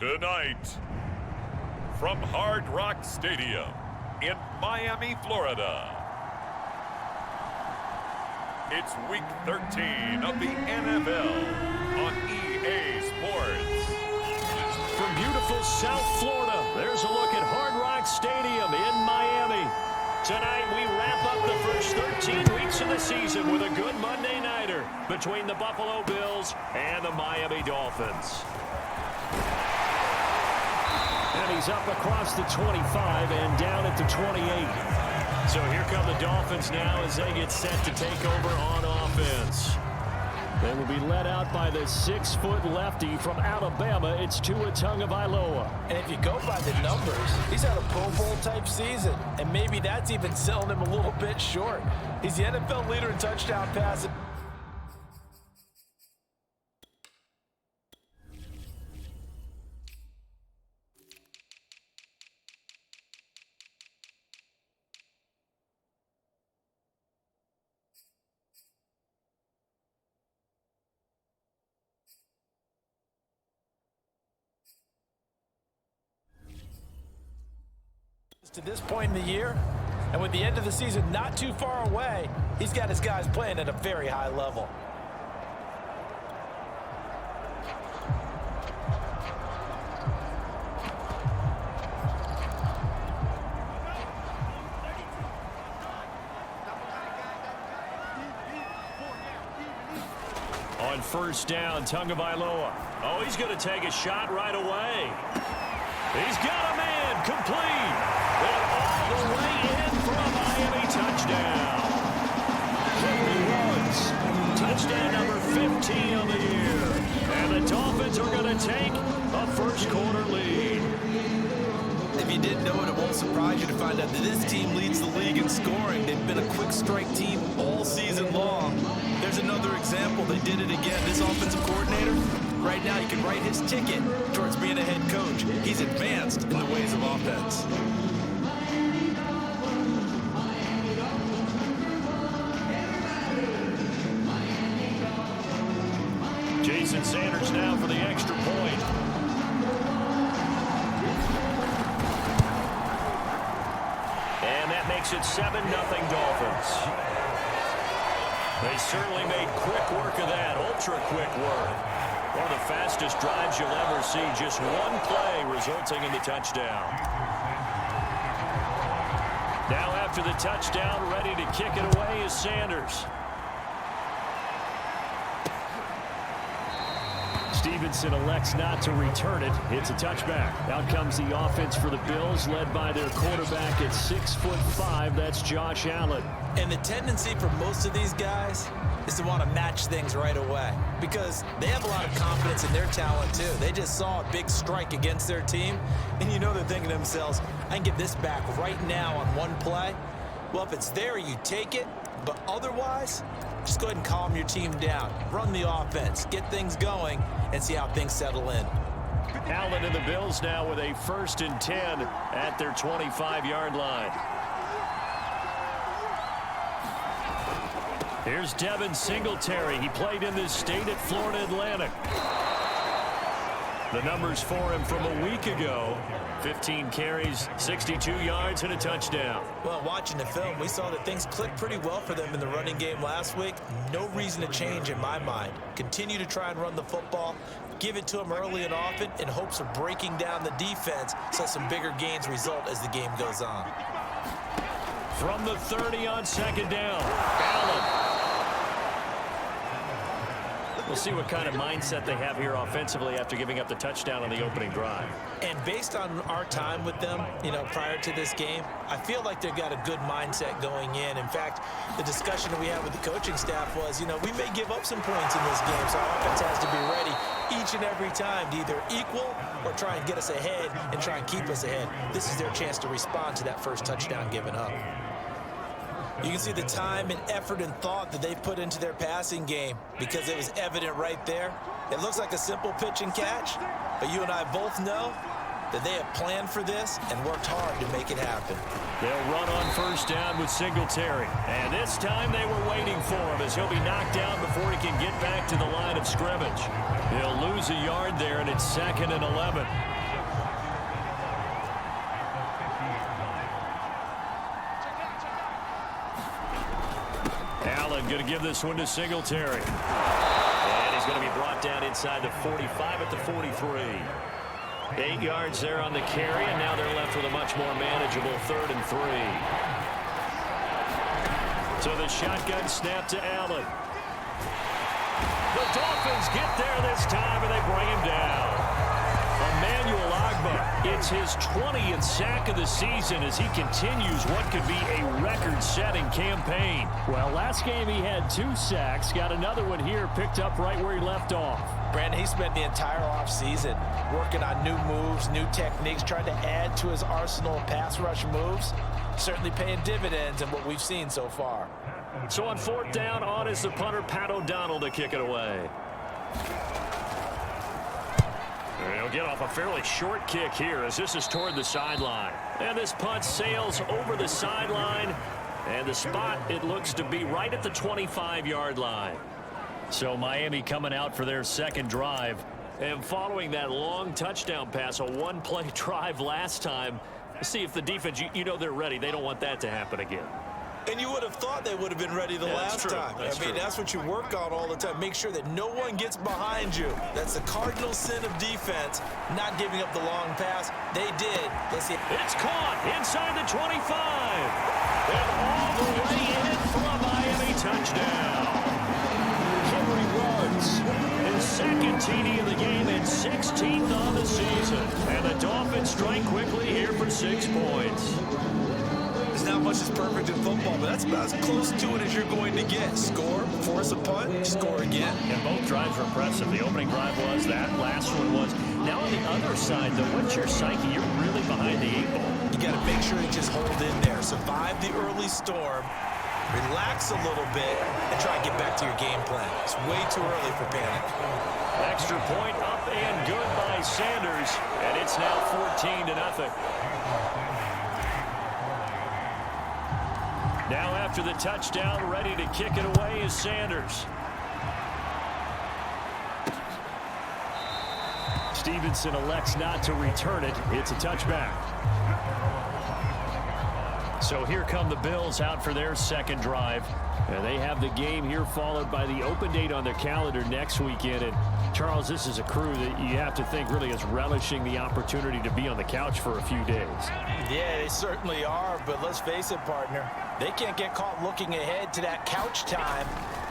Tonight, from Hard Rock Stadium in Miami, Florida, it's Week 13 of the NFL on EA Sports. From beautiful South Florida, there's a look at Hard Rock Stadium in Miami. Tonight, we wrap up the first 13 weeks of the season with a good Monday nighter between the Buffalo Bills and the Miami Dolphins. And he's up across the 25 and down at the 28. So here come the Dolphins now as they get set to take over on offense. They will be led out by the 6-foot lefty from Alabama. It's Tua Tagovailoa. And if you go by the numbers, he's had a Pro Bowl type season. And maybe that's even selling him a little bit short. He's the NFL leader in touchdown passing. To this point in the year, and with the end of the season not too far away, he's got his guys playing at a very high level. On first down, Tagovailoa. Oh, he's going to take a shot right away. He's got a man complete. And all the way in for a Miami touchdown. Henry Ruggs, touchdown number 15 of the year. And the Dolphins are going to take a first-quarter lead. If you didn't know it, it won't surprise you to find out that this team leads the league in scoring. They've been a quick strike team all season long. There's another example. They did it again. This offensive coordinator, right now he can write his ticket towards being a head coach. He's advanced in the ways of offense. Jason Sanders now for the extra point. And that makes it 7-0 Dolphins. They certainly made quick work of that, ultra-quick work. One of the fastest drives you'll ever see, just one play resulting in the touchdown. Now after the touchdown, ready to kick it away is Sanders. Stevenson elects not to return it. It's a touchback. Out comes the offense for the Bills, led by their quarterback at 6'5". That's Josh Allen. And the tendency for most of these guys is to want to match things right away because they have a lot of confidence in their talent too. They just saw a big strike against their team, and you know they're thinking to themselves, I can get this back right now on one play. Well, if it's there, you take it, but otherwise, just go ahead and calm your team down. Run the offense, get things going, and see how things settle in. Allen and the Bills now with a 1st and 10 at their 25-yard line. Here's Devin Singletary. He played in this state at Florida Atlantic. The numbers for him from a week ago. 15 carries, 62 yards, and a touchdown. Well, watching the film, we saw that things clicked pretty well for them in the running game last week. No reason to change in my mind. Continue to try and run the football, give it to them early and often in hopes of breaking down the defense so some bigger gains result as the game goes on. From the 30 on 2nd down, Allen. We'll see what kind of mindset they have here offensively after giving up the touchdown on the opening drive. And based on our time with them, prior to this game, I feel like they've got a good mindset going in. In fact, the discussion that we had with the coaching staff was, we may give up some points in this game, so our offense has to be ready each and every time to either equal or try and get us ahead and try and keep us ahead. This is their chance to respond to that first touchdown given up. You can see the time and effort and thought that they put into their passing game because it was evident right there. It looks like a simple pitch and catch, but you and I both know that they have planned for this and worked hard to make it happen. They'll run on 1st down with Singletary. And this time they were waiting for him as he'll be knocked down before he can get back to the line of scrimmage. He'll lose a yard there, and it's 2nd and 11. Allen going to give this one to Singletary. And he's going to be brought down inside the 45 at the 43. 8 yards there on the carry, and now they're left with a much more manageable 3rd and 3. So the shotgun snap to Allen. The Dolphins get there this time, and they bring him down. Emmanuel Ogbah, it's his 20th sack of the season as he continues what could be a record-setting campaign. Well, last game he had 2 sacks. Got another one here, picked up right where he left off. Brandon, he spent the entire offseason working on new moves, new techniques, trying to add to his arsenal of pass rush moves. Certainly paying dividends in what we've seen so far. So on 4th down, on is the punter, Pat O'Donnell, to kick it away. He'll get off a fairly short kick here as this is toward the sideline. And this punt sails over the sideline. And the spot, it looks to be right at the 25-yard line. So Miami coming out for their 2nd drive. And following that long touchdown pass, a one-play drive last time, see if the defense, you know they're ready. They don't want that to happen again. And you would have thought they would have been ready the last time. That's what you work on all the time. Make sure that no one gets behind you. That's the cardinal sin of defense, not giving up the long pass. They did. Let's see. It's caught inside the 25. And all the way in for a Miami touchdown. Henry Ruggs, his 2nd TD of the game and 16th on the season. And the Dolphins strike quickly here for 6 points. There's not much that's perfect in football, but that's about as close to it as you're going to get. Score, force a punt, score again. And both drives were impressive. The opening drive was, that last one was. Now on the other side, though, what's your psyche? You're really behind the 8 ball. You got to make sure you just hold in there. Survive the early storm, relax a little bit, and try to get back to your game plan. It's way too early for panic. Extra point up and good by Sanders. And it's now 14-0. Now after the touchdown, ready to kick it away is Sanders. Stevenson elects not to return it. It's a touchback. So here come the Bills out for their 2nd drive. And they have the game here followed by the open date on their calendar next weekend. And Charles, this is a crew that you have to think really is relishing the opportunity to be on the couch for a few days. Yeah, they certainly are, but let's face it, partner. They can't get caught looking ahead to that couch time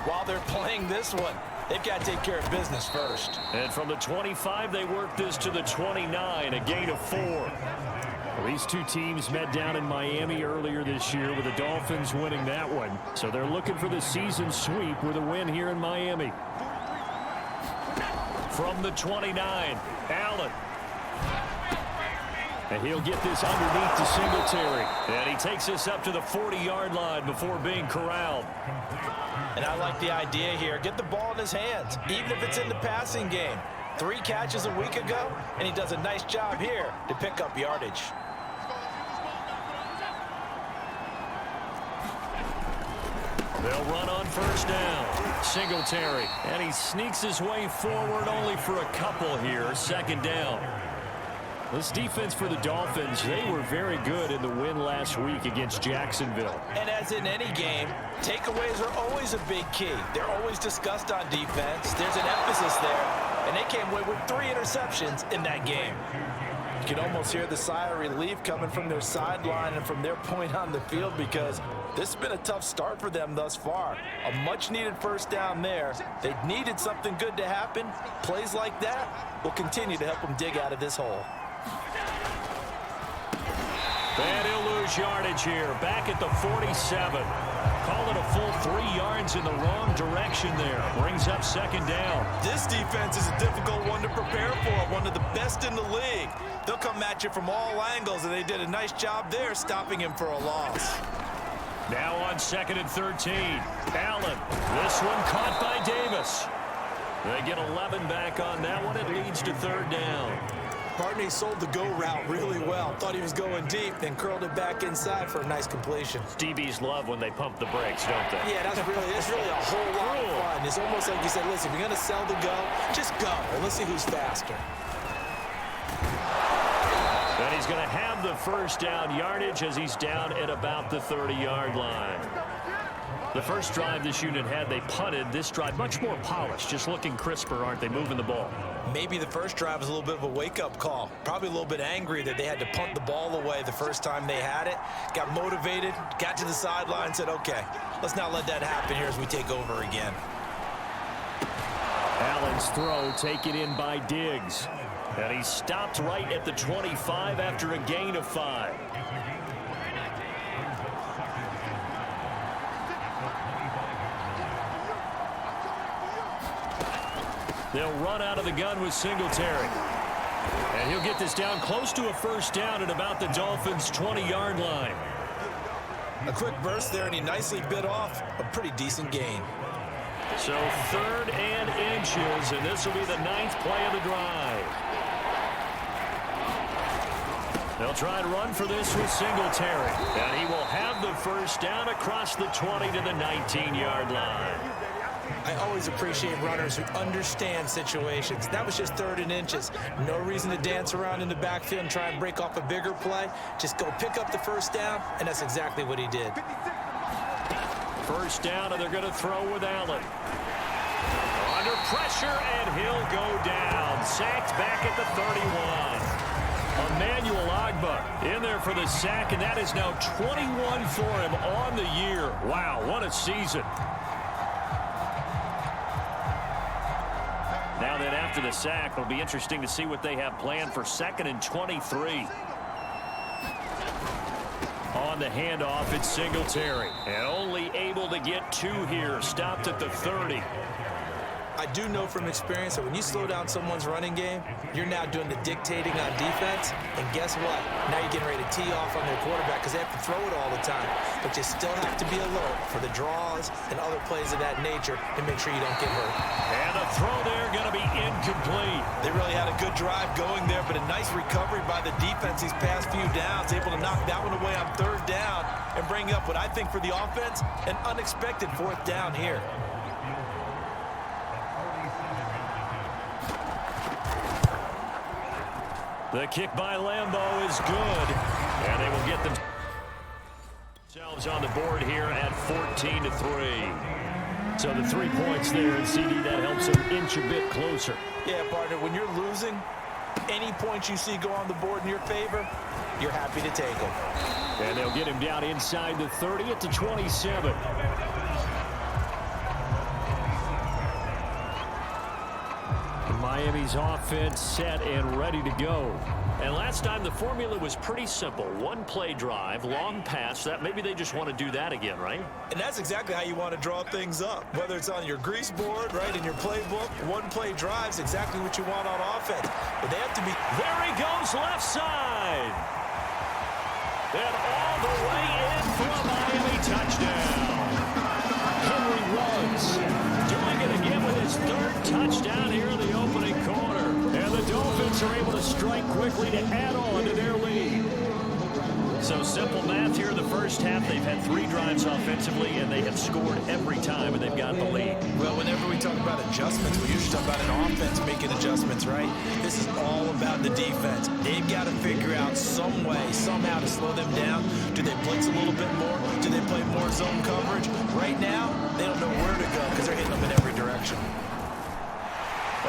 while they're playing this one. They've got to take care of business first. And from the 25, they work this to the 29, a gain of 4. Well, these two teams met down in Miami earlier this year with the Dolphins winning that one. So they're looking for the season sweep with a win here in Miami. From the 29, Allen. And he'll get this underneath to Singletary. And he takes this up to the 40-yard line before being corralled. And I like the idea here. Get the ball in his hands, even if it's in the passing game. 3 catches a week ago, and he does a nice job here to pick up yardage. They'll run on 1st down. Singletary. And he sneaks his way forward only for a couple here. 2nd down. This defense for the Dolphins, they were very good in the win last week against Jacksonville. And as in any game, takeaways are always a big key. They're always discussed on defense. There's an emphasis there. And they came away with 3 interceptions in that game. You can almost hear the sigh of relief coming from their sideline and from their point on the field because this has been a tough start for them thus far. A much-needed 1st down there. They needed something good to happen. Plays like that will continue to help them dig out of this hole. And he'll lose yardage here. Back at the 47. Call it a full 3 yards in the wrong direction there. Brings up 2nd down. This defense is a difficult one to prepare for. One of the best in the league. They'll come at you from all angles, and they did a nice job there stopping him for a loss. Now on 2nd and 13. Allen. This one caught by Davis. They get 11 back on that one. It leads to 3rd down. Partner, he sold the go route really well. Thought he was going deep, then curled it back inside for a nice completion. DBs love when they pump the brakes, don't they? Yeah, that's really a whole lot of fun. It's almost like you said, listen, if you're going to sell the go, just go, and let's see who's faster. And he's going to have the first down yardage as he's down at about the 30-yard line. The first drive this unit had, they punted. This drive, much more polished, just looking crisper, aren't they, moving the ball? Maybe the first drive was a little bit of a wake-up call. Probably a little bit angry that they had to punt the ball away the first time they had it. Got motivated, got to the sideline, said, okay, let's not let that happen here as we take over again. Allen's throw taken in by Diggs. And he stopped right at the 25 after a gain of 5. They'll run out of the gun with Singletary. And he'll get this down close to a first down at about the Dolphins' 20-yard line. A quick burst there, and he nicely bit off a pretty decent gain. So 3rd and inches, and this will be the 9th play of the drive. They'll try and run for this with Singletary. And he will have the first down across the 20 to the 19-yard line. I always appreciate runners who understand situations. That was just 3rd and inches. No reason to dance around in the backfield and try and break off a bigger play. Just go pick up the first down, and that's exactly what he did. First down, and they're going to throw with Allen. Under pressure, and he'll go down. Sacked back at the 31. Emmanuel Ogbah in there for the sack, and that is now 21 for him on the year. Wow, what a season. Now then, after the sack, it'll be interesting to see what they have planned for 2nd and 23. On the handoff, it's Singletary. And only able to get 2 here. Stopped at the 30. I do know from experience that when you slow down someone's running game, you're now doing the dictating on defense. And guess what? Now you're getting ready to tee off on their quarterback because they have to throw it all the time. But you still have to be alert for the draws and other plays of that nature to make sure you don't get hurt. And the throw there going to be incomplete. They really had a good drive going there, but a nice recovery by the defense these past few downs, able to knock that one away on 3rd down and bring up what I think for the offense, an unexpected 4th down here. The kick by Lambeau is good, and they will get themselves on the board here at 14-3. So the 3 points there, and CD, that helps them inch a bit closer. Yeah, partner, when you're losing, any points you see go on the board in your favor, you're happy to take them. And they'll get him down inside the 30 at the 27. Miami's offense set and ready to go. And last time the formula was pretty simple. 1-play drive, long pass. That maybe they just want to do that again, right? And that's exactly how you want to draw things up. Whether it's on your grease board, right, in your playbook, 1-play drive's exactly what you want on offense. But they have to be... There he goes, left side. And all the way in for a Miami touchdown. Henry Ruggs doing it again with his 3rd touchdown here in the opening quarter. And the Dolphins are able to strike quickly to add on to their lead. So simple math here in the first half. They've had 3 drives offensively, and they have scored every time, and they've got the lead. Well, whenever we talk about adjustments, we usually talk about an offense making adjustments, right? This is all about the defense. They've got to figure out some way, somehow to slow them down. Do they blitz a little bit more? Do they play more zone coverage? Right now, they don't know where to go because they're hitting them in every direction.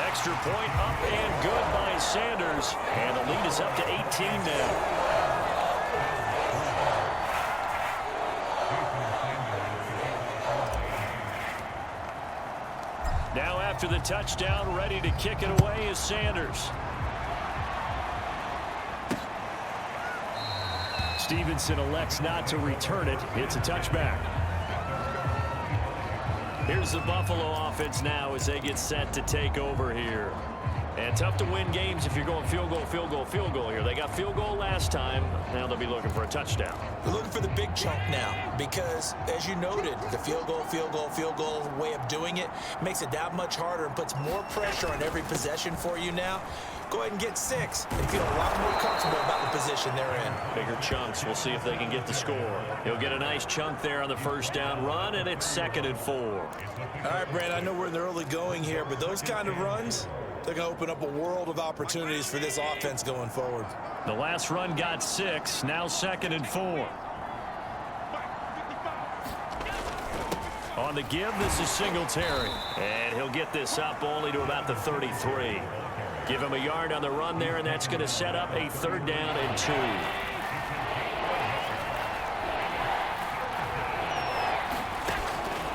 Extra point up and good by Sanders. And the lead is up to 18 now. Now after the touchdown, ready to kick it away is Sanders. Stevenson elects not to return it. It's a touchback. Here's the Buffalo offense now as they get set to take over here. And tough to win games if you're going field goal, field goal, field goal here. They got field goal last time. Now they'll be looking for a touchdown. They're looking for the big chunk now because, as you noted, the field goal way of doing it makes it that much harder and puts more pressure on every possession for you now. go ahead and get 6 and feel a lot more comfortable about the position they're in. Bigger chunks. We'll see if they can get the score. He'll get a nice chunk there on the first down run, and it's 2nd and 4. All right, Brandon, I know we're in the early going here, but those kind of runs, they're going to open up a world of opportunities for this offense going forward. The last run got 6, now 2nd and 4. On the give, this is Singletary. And he'll get this up only to about the 33. Give him a yard on the run there, and that's going to set up a 3rd down and 2.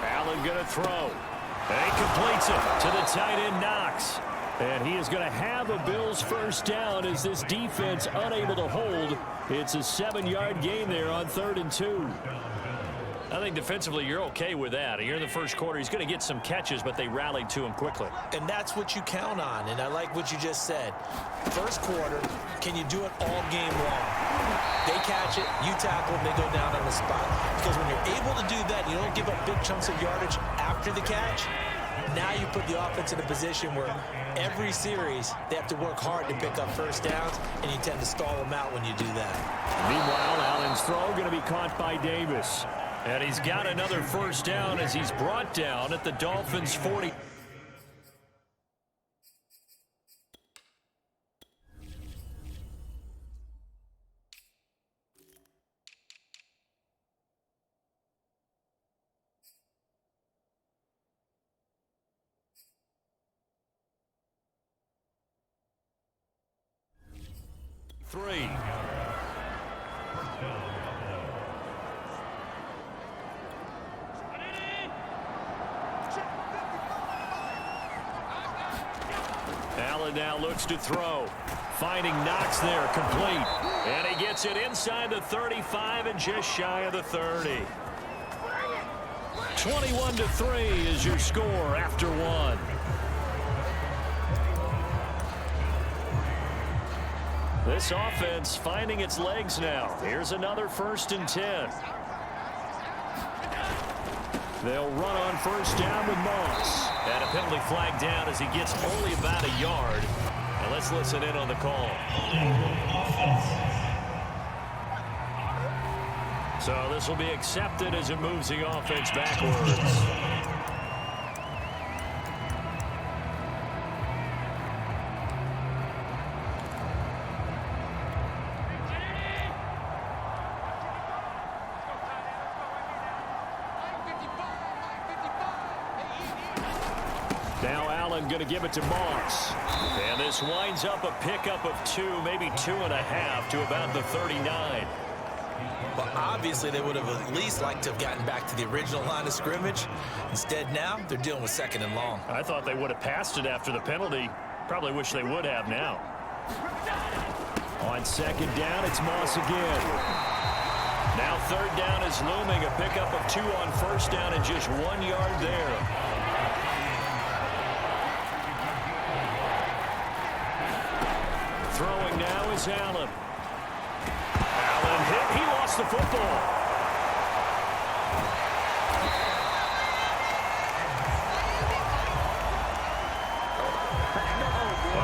Allen going to throw. And he completes it to the tight end, Knox. And he is going to have a Bills first down as this defense unable to hold. It's a 7-yard gain there on 3rd and 2. I think defensively you're okay with that. Here in the first quarter, he's going to get some catches, but they rallied to him quickly. And that's what you count on, and I like what you just said. First quarter, can you do it all game long? They catch it, you tackle them, they go down on the spot. Because when you're able to do that, you don't give up big chunks of yardage after the catch. Now you put the offense in a position where every series they have to work hard to pick up first downs, and you tend to stall them out when you do that. Meanwhile, Allen's throw going to be caught by Davis. And he's got another first down as he's brought down at the Dolphins' 40. Three. Allen now looks to throw. Finding Knox there, complete. And he gets it inside the 35 and just shy of the 30. 21-3 is your score after 1. This offense finding its legs now. Here's another 1st and 10. They'll run on first down with Moss. And a penalty flag down as he gets only about a yard. And let's listen in on the call. So this will be accepted as it moves the offense backwards. Now Allen going to give it to Moss. And this winds up a pickup of 2, maybe 2.5 to about the 39. Well, obviously they would have at least liked to have gotten back to the original line of scrimmage. Instead now, they're dealing with 2nd and long. I thought they would have passed it after the penalty. Probably wish they would have now. On 2nd down, it's Moss again. Now 3rd down is looming. A pickup of 2 on first down and just 1 yard there. Throwing now is Allen. Allen hit. He lost the football.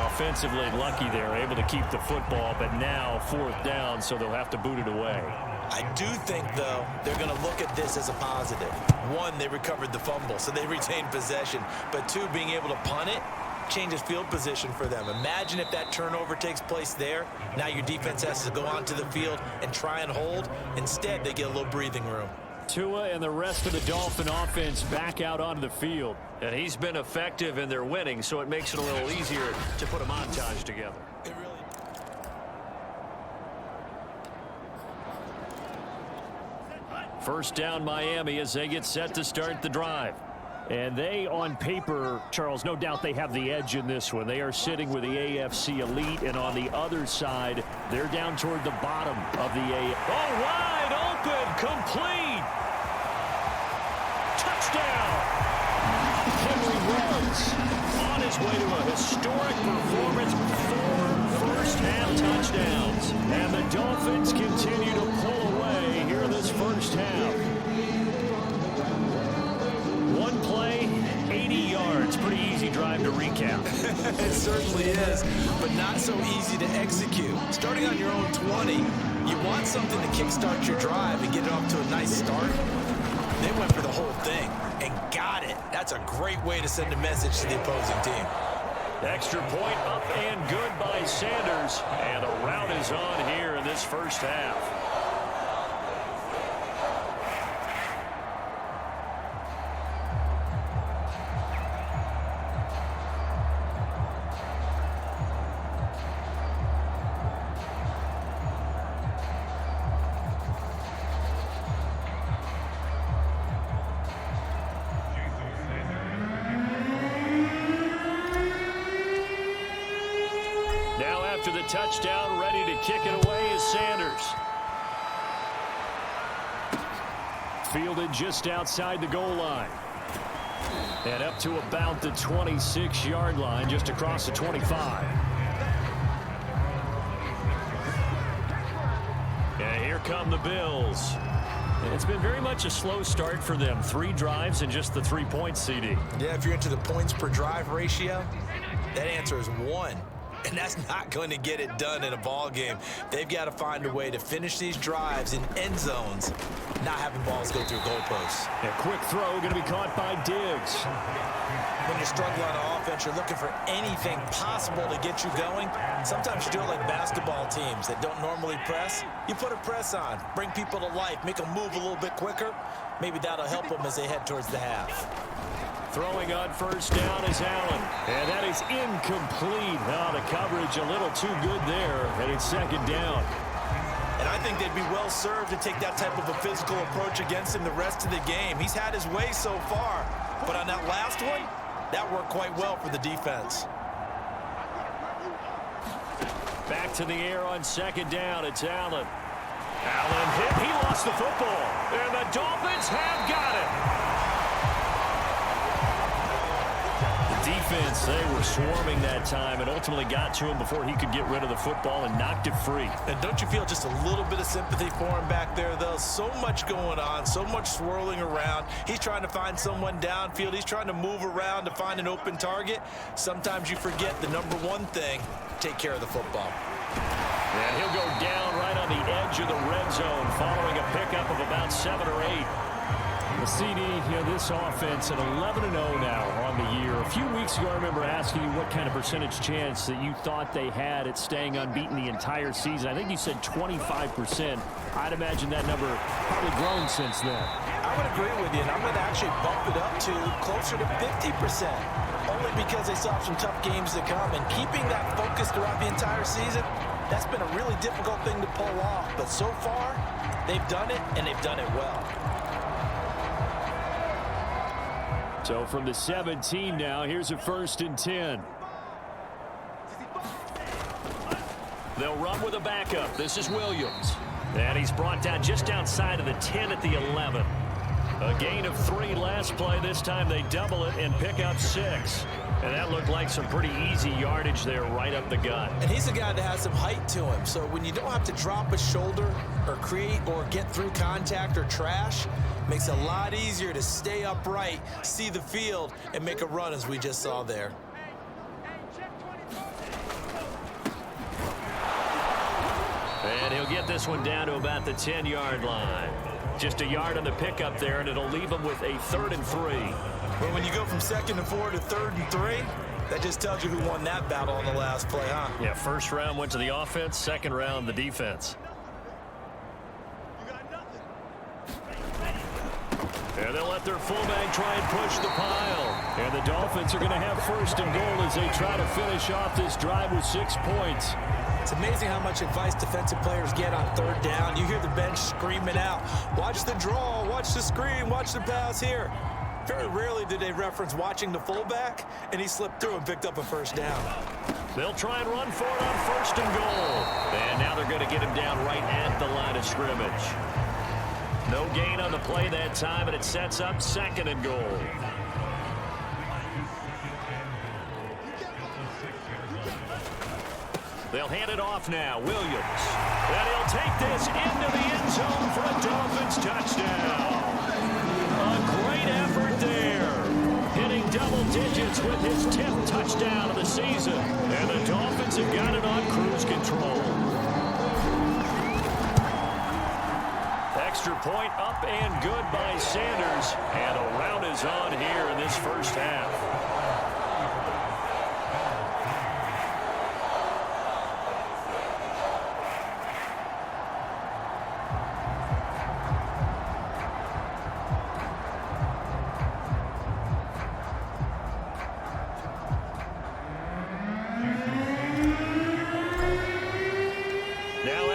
Offensively lucky they're able to keep the football, but now 4th down, so they'll have to boot it away. I do think, though, they're going to look at this as a positive. 1, they recovered the fumble, so they retained possession. But 2, being able to punt it changes field position for them. Imagine if that turnover takes place there. Now your defense has to go onto the field and try and hold. Instead, they get a little breathing room. Tua and the rest of the Dolphin offense back out onto the field. And he's been effective and they're winning, so it makes it a little easier to put a montage together. It really... First down Miami as they get set to start the drive. And they, on paper, Charles, no doubt they have the edge in this one. They are sitting with the AFC elite, and on the other side, they're down toward the bottom of the AFC. Oh, wide open, complete. Touchdown. Henry Ruggs on his way to a historic performance, 4 first-half touchdowns. And the Dolphins continue to pull away here in this first half. One play, 80 yards. Pretty easy drive to recap. It certainly is, but not so easy to execute. Starting on your own 20, you want something to kickstart your drive and get it off to a nice start. They went for the whole thing and got it. That's a great way to send a message to the opposing team. Extra point up and good by Sanders. And the rout is on here in this first half. After the touchdown, ready to kick it away is Sanders. Fielded just outside the goal line. And up to about the 26-yard line, just across the 25. And here come the Bills. And it's been very much a slow start for them. 3 drives and just the 3 points, CD. Yeah, if you're into the points per drive ratio, that answer is 1. And that's not going to get it done in a ball game. They've got to find a way to finish these drives in end zones, not having balls go through goalposts. A quick throw going to be caught by Diggs. When you're struggling on offense, you're looking for anything possible to get you going. Sometimes you do it like basketball teams that don't normally press. You put a press on, bring people to life, make them move a little bit quicker. Maybe that'll help them as they head towards the half. Throwing on first down is Allen. And that is incomplete. Oh, the coverage a little too good there. And it's second down. And I think they'd be well served to take that type of a physical approach against him the rest of the game. He's had his way so far. But on that last one, that worked quite well for the defense. Back to the air on second down. It's Allen. Allen hit. He lost the football. And the Dolphins have got it. Defense, they were swarming that time and ultimately got to him before he could get rid of the football and knocked it free. And don't you feel just a little bit of sympathy for him back there, though? So much going on, so much swirling around. He's trying to find someone downfield. He's trying to move around to find an open target. Sometimes you forget the number one thing, take care of the football. And he'll go down right on the edge of the red zone following a pickup of about 7 or 8. The CD, this offense at 11-0 now on the year. A few weeks ago, I remember asking you what kind of percentage chance that you thought they had at staying unbeaten the entire season. I think you said 25%. I'd imagine that number probably grown since then. I would agree with you, and I'm going to actually bump it up to closer to 50%, only because they still have some tough games to come. And keeping that focus throughout the entire season, that's been a really difficult thing to pull off. But so far, they've done it, and they've done it well. So from the 17 now, here's a 1st and 10. They'll run with a backup. This is Williams. And he's brought down just outside of the 10 at the 11. A gain of 3 last play. This time they double it and pick up 6. And that looked like some pretty easy yardage there right up the gut. And he's a guy that has some height to him. So when you don't have to drop a shoulder or create or get through contact or trash, makes it a lot easier to stay upright, see the field, and make a run as we just saw there. And he'll get this one down to about the 10-yard line. Just a yard on the pickup there, and it'll leave him with a 3rd and 3. Well, when you go from 2nd and 4 to 3rd and 3, that just tells you who won that battle on the last play, huh? Yeah, first round went to the offense, second round the defense. And they'll let their fullback try and push the pile. And the Dolphins are going to have 1st and goal as they try to finish off this drive with 6 points. It's amazing how much advice defensive players get on 3rd down. You hear the bench screaming out, watch the draw, watch the screen, watch the pass here. Very rarely do they reference watching the fullback, and he slipped through and picked up a 1st down. They'll try and run for it on 1st and goal. And now they're going to get him down right at the line of scrimmage. No gain on the play that time, and it sets up 2nd and goal. They'll hand it off now. Williams. And he'll take this into the end zone for a Dolphins touchdown. A great effort there. Hitting double double digits with his 10th touchdown of the season. And the Dolphins have got it on cruise control. Extra point up and good by Sanders. And a rout is on here in this first half.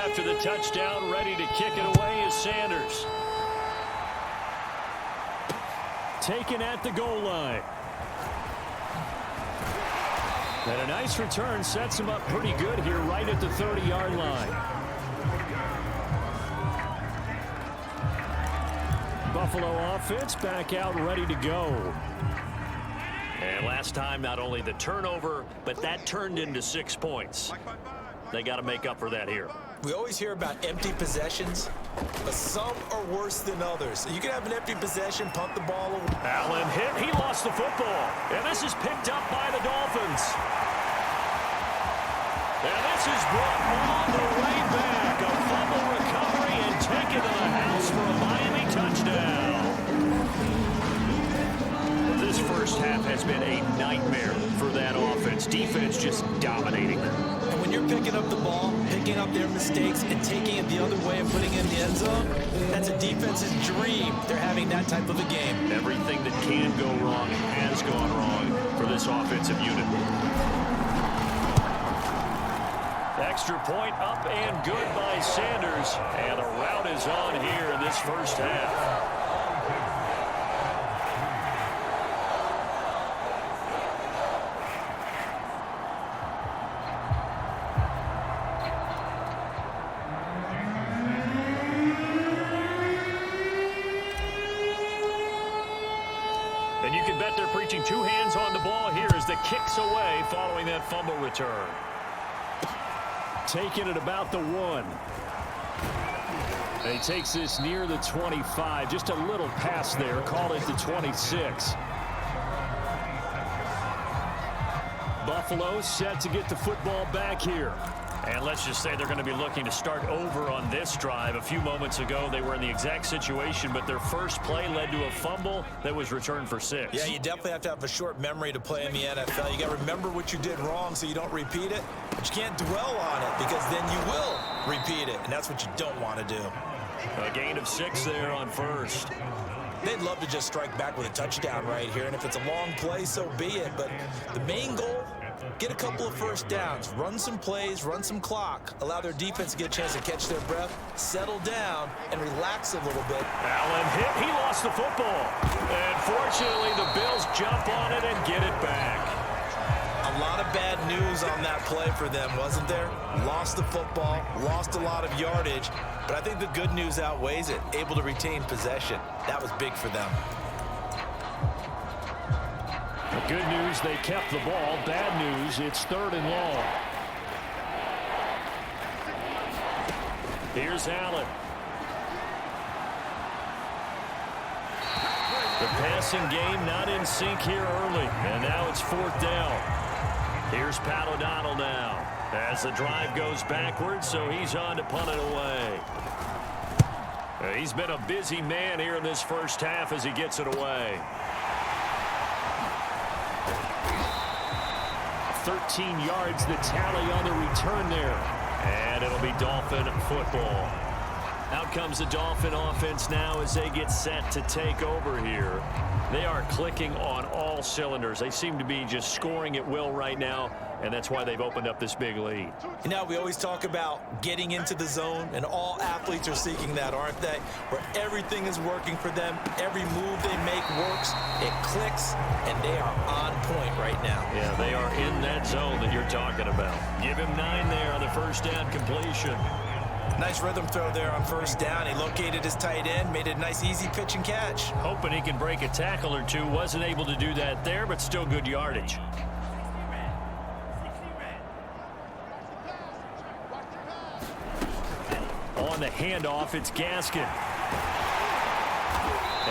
After the touchdown, ready to kick it away is Sanders. Taken at the goal line. And a nice return sets him up pretty good here right at the 30-yard line. Buffalo offense back out ready to go. And last time, not only the turnover, but that turned into 6 points. They got to make up for that here. We always hear about empty possessions, but some are worse than others. You can have an empty possession, punt the ball away. Allen hit. He lost the football. And this is picked up by the Dolphins. And this is brought all the way back. A fumble recovery and taken to the house for a Miami touchdown. This first half has been a nightmare for that offense. Defense just dominating them. And when you're picking up the ball, picking up their mistakes, and taking it the other way and putting it in the end zone, that's a defense's dream. They're having that type of a game. Everything that can go wrong has gone wrong for this offensive unit. Extra point up and good by Sanders. And a rout is on here in this first half. And you can bet they're preaching two hands on the ball here as the kicks away following that fumble return. Taking it about the 1. And he takes this near the 25. Just a little pass there. Call it the 26. Buffalo set to get the football back here. And let's just say they're going to be looking to start over on this drive. A few moments ago, they were in the exact situation, but their first play led to a fumble that was returned for 6. Yeah, you definitely have to have a short memory to play in the NFL. You got to remember what you did wrong so you don't repeat it, but you can't dwell on it because then you will repeat it, and that's what you don't want to do. A gain of 6 there on first. They'd love to just strike back with a touchdown right here, and if it's a long play, so be it. But the main goal, get a couple of first downs, run some plays, run some clock, allow their defense to get a chance to catch their breath, settle down, and relax a little bit. Allen hit. He lost the football. And fortunately, the Bills jump on it and get it back. A lot of bad news on that play for them, wasn't there? Lost the football, lost a lot of yardage, but I think the good news outweighs it. Able to retain possession. That was big for them. The good news, they kept the ball. Bad news, it's 3rd and long. Here's Allen. The passing game not in sync here early, and now it's 4th down. Here's Pat O'Donnell now as the drive goes backwards, so he's on to punt it away. He's been a busy man here in this first half as he gets it away. 13 yards the tally on the return there. And it'll be Dolphin football. Out comes the Dolphin offense now as they get set to take over here. They are clicking on all cylinders. They seem to be just scoring at will right now, and that's why they've opened up this big lead. You know, we always talk about getting into the zone, and all athletes are seeking that, aren't they? Where everything is working for them, every move they make works, it clicks, and they are on point right now. Yeah, they are in that zone that you're talking about. Give him 9 there on the first down completion. Nice rhythm throw there on first down. He located his tight end, made it a nice easy pitch and catch. Hoping he can break a tackle or two. Wasn't able to do that there, but still good yardage. On the handoff, it's Gaskin.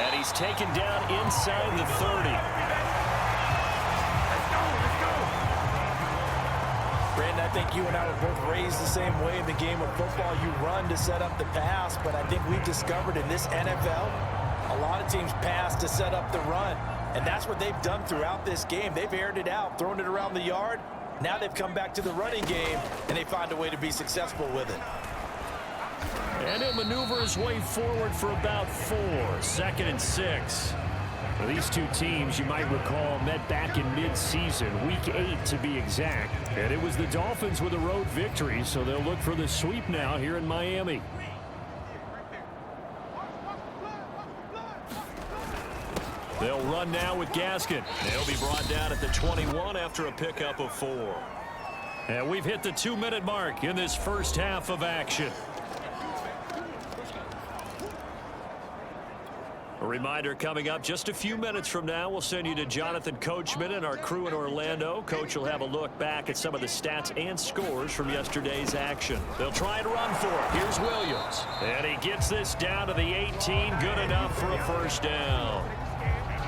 And he's taken down inside the 30. and I think you and I were both raised the same way in the game of football. You run to set up the pass, but I think we've discovered in this NFL, a lot of teams pass to set up the run, and that's what they've done throughout this game. They've aired it out, thrown it around the yard. Now they've come back to the running game, and they find a way to be successful with it. And he'll maneuver his way forward for about 4. 2nd and 6. Now, these two teams, you might recall, met back in mid-season, Week 8 to be exact. And it was the Dolphins with a road victory, so they'll look for the sweep now here in Miami. They'll run now with Gaskin. They'll be brought down at the 21 after a pickup of 4. And we've hit the 2-minute mark in this first half of action. A reminder coming up just a few minutes from now, we'll send you to Jonathan Coachman and our crew in Orlando. Coach will have a look back at some of the stats and scores from yesterday's action. They'll try and run for it. Here's Williams. And he gets this down to the 18. Good enough for a first down.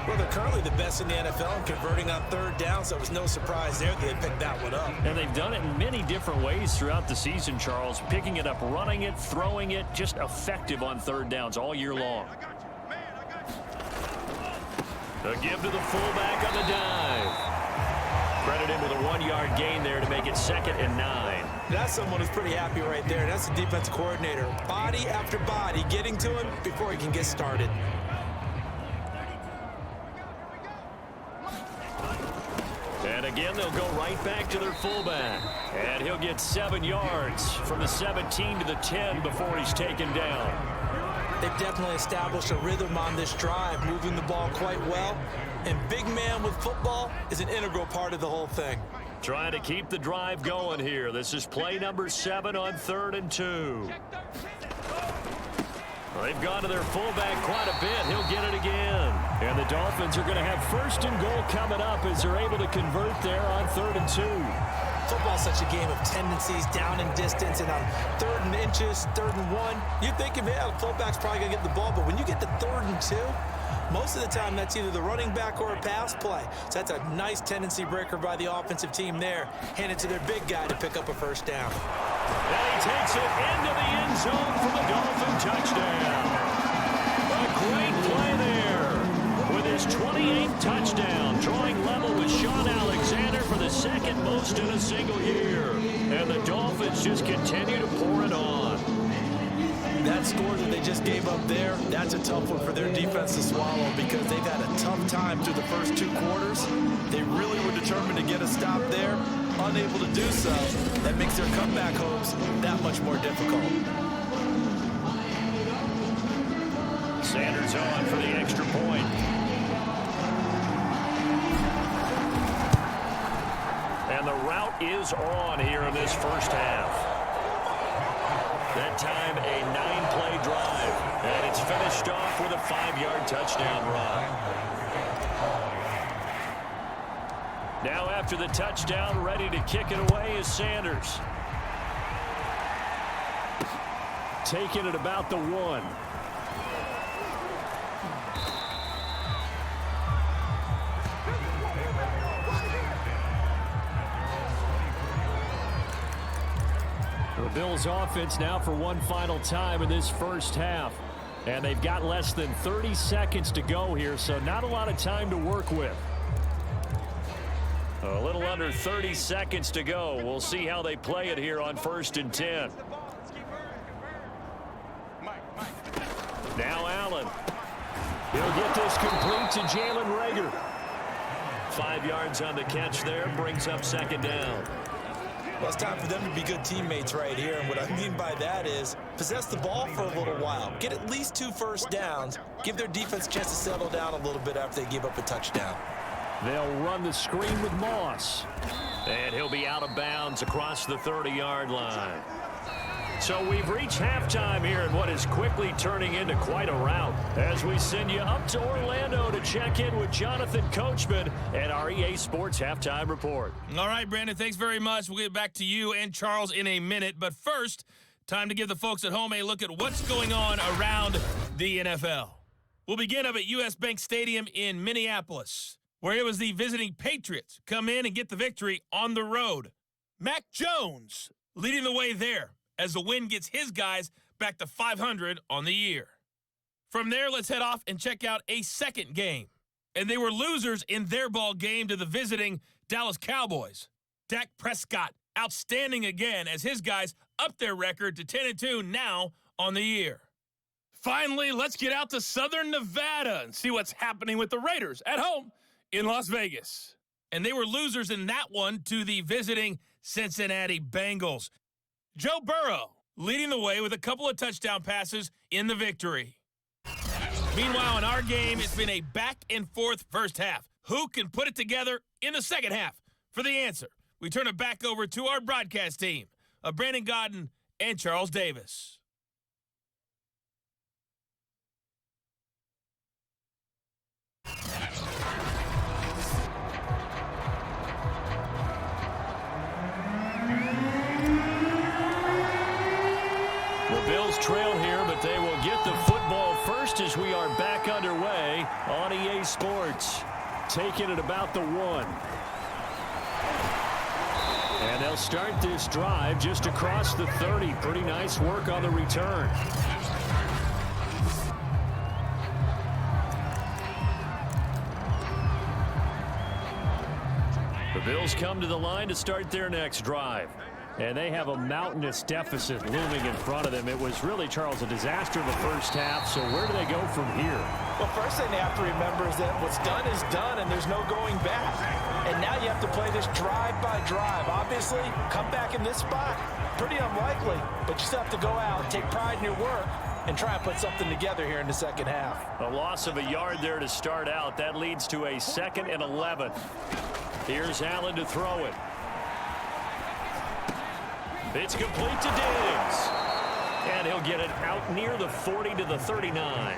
Well, they're currently the best in the NFL in converting on 3rd down, so it was no surprise there that they picked that one up. And they've done it in many different ways throughout the season, Charles. Picking it up, running it, throwing it, just effective on 3rd downs all year long. A give to the fullback on the dive. Credit him with a 1-yard gain there to make it 2nd and 9. That's someone who's pretty happy right there. That's the defense coordinator. Body after body getting to him before he can get started. And again, they'll go right back to their fullback. And he'll get 7 yards from the 17 to the 10 before he's taken down. They've definitely established a rhythm on this drive, moving the ball quite well. And big man with football is an integral part of the whole thing. Trying to keep the drive going here. This is play number 7 on 3rd and 2. They've gone to their fullback quite a bit. He'll get it again. And the Dolphins are going to have 1st and goal coming up as they're able to convert there on 3rd and 2. Football's such a game of tendencies, down and distance, and on 3rd and inches, 3rd and 1. You're thinking, man, the fullback's probably going to get the ball, but when you get to 3rd and 2, most of the time that's either the running back or a pass play. So that's a nice tendency breaker by the offensive team there. Hand it to their big guy to pick up a first down. And he takes it into the end zone for the Dolphin touchdown. A great play there with his 28th touchdown, drawing level with Sean Alexander for the 2nd most in a single year. And the Dolphins just continue to pour it on. That score that they just gave up there, that's a tough one for their defense to swallow because they've had a tough time through the first 2 quarters. They really were determined to get a stop there, unable to do so. That makes their comeback hopes that much more difficult. Sanders on for the extra point. And the route is on here in this first half. That time a 9-play drive. And it's finished off with a 5-yard touchdown run. Now after the touchdown, ready to kick it away is Sanders. Taking it about the 1. The Bills offense now for one final time in this first half. And they've got less than 30 seconds to go here, so not a lot of time to work with. A little under 30 seconds to go. We'll see how they play it here on 1st and 10. Now Allen. He'll get this complete to Jalen Reagor. 5 yards on the catch there, brings up 2nd down. Well, it's time for them to be good teammates right here, and what I mean by that is possess the ball for a little while, get at least 2 first downs, give their defense a chance to settle down a little bit after they give up a touchdown. They'll run the screen with Moss. And he'll be out of bounds across the 30-yard line. So we've reached halftime here in what is quickly turning into quite a rout as we send you up to Orlando to check in with Jonathan Coachman and our EA Sports Halftime Report. All right, Brandon, thanks very much. We'll get back to you and Charles in a minute. But first, time to give the folks at home a look at what's going on around the NFL. We'll begin up at U.S. Bank Stadium in Minneapolis, where it was the visiting Patriots come in and get the victory on the road. Mac Jones leading the way there as the win gets his guys back to 500 on the year. From there, let's head off and check out a second game. And they were losers in their ball game to the visiting Dallas Cowboys. Dak Prescott outstanding again as his guys up their record to 10-2 now on the year. Finally, let's get out to Southern Nevada and see what's happening with the Raiders at home in Las Vegas. And they were losers in that one to the visiting Cincinnati Bengals. Joe Burrow leading the way with a couple of touchdown passes in the victory. Meanwhile, in our game, it's been a back-and-forth first half. Who can put it together in the second half? For the answer, we turn it back over to our broadcast team of Brandon Godden and Charles Davis. The Bills trail here, but they will get the football first as we are back underway on EA Sports. Taking it about the 1. And they'll start this drive just across the 30. Pretty nice work on the return. The Bills come to the line to start their next drive. And they have a mountainous deficit looming in front of them. It was really, Charles, a disaster in the first half. So where do they go from here? Well, first thing they have to remember is that what's done is done, and there's no going back. And now you have to play this drive by drive. Obviously, come back in this spot, pretty unlikely. But you still have to go out, take pride in your work, and try and put something together here in the second half. A loss of a yard there to start out. That leads to a 2nd and 11. Here's Allen to throw it. It's complete to Diggs. And he'll get it out near the 40 to the 39.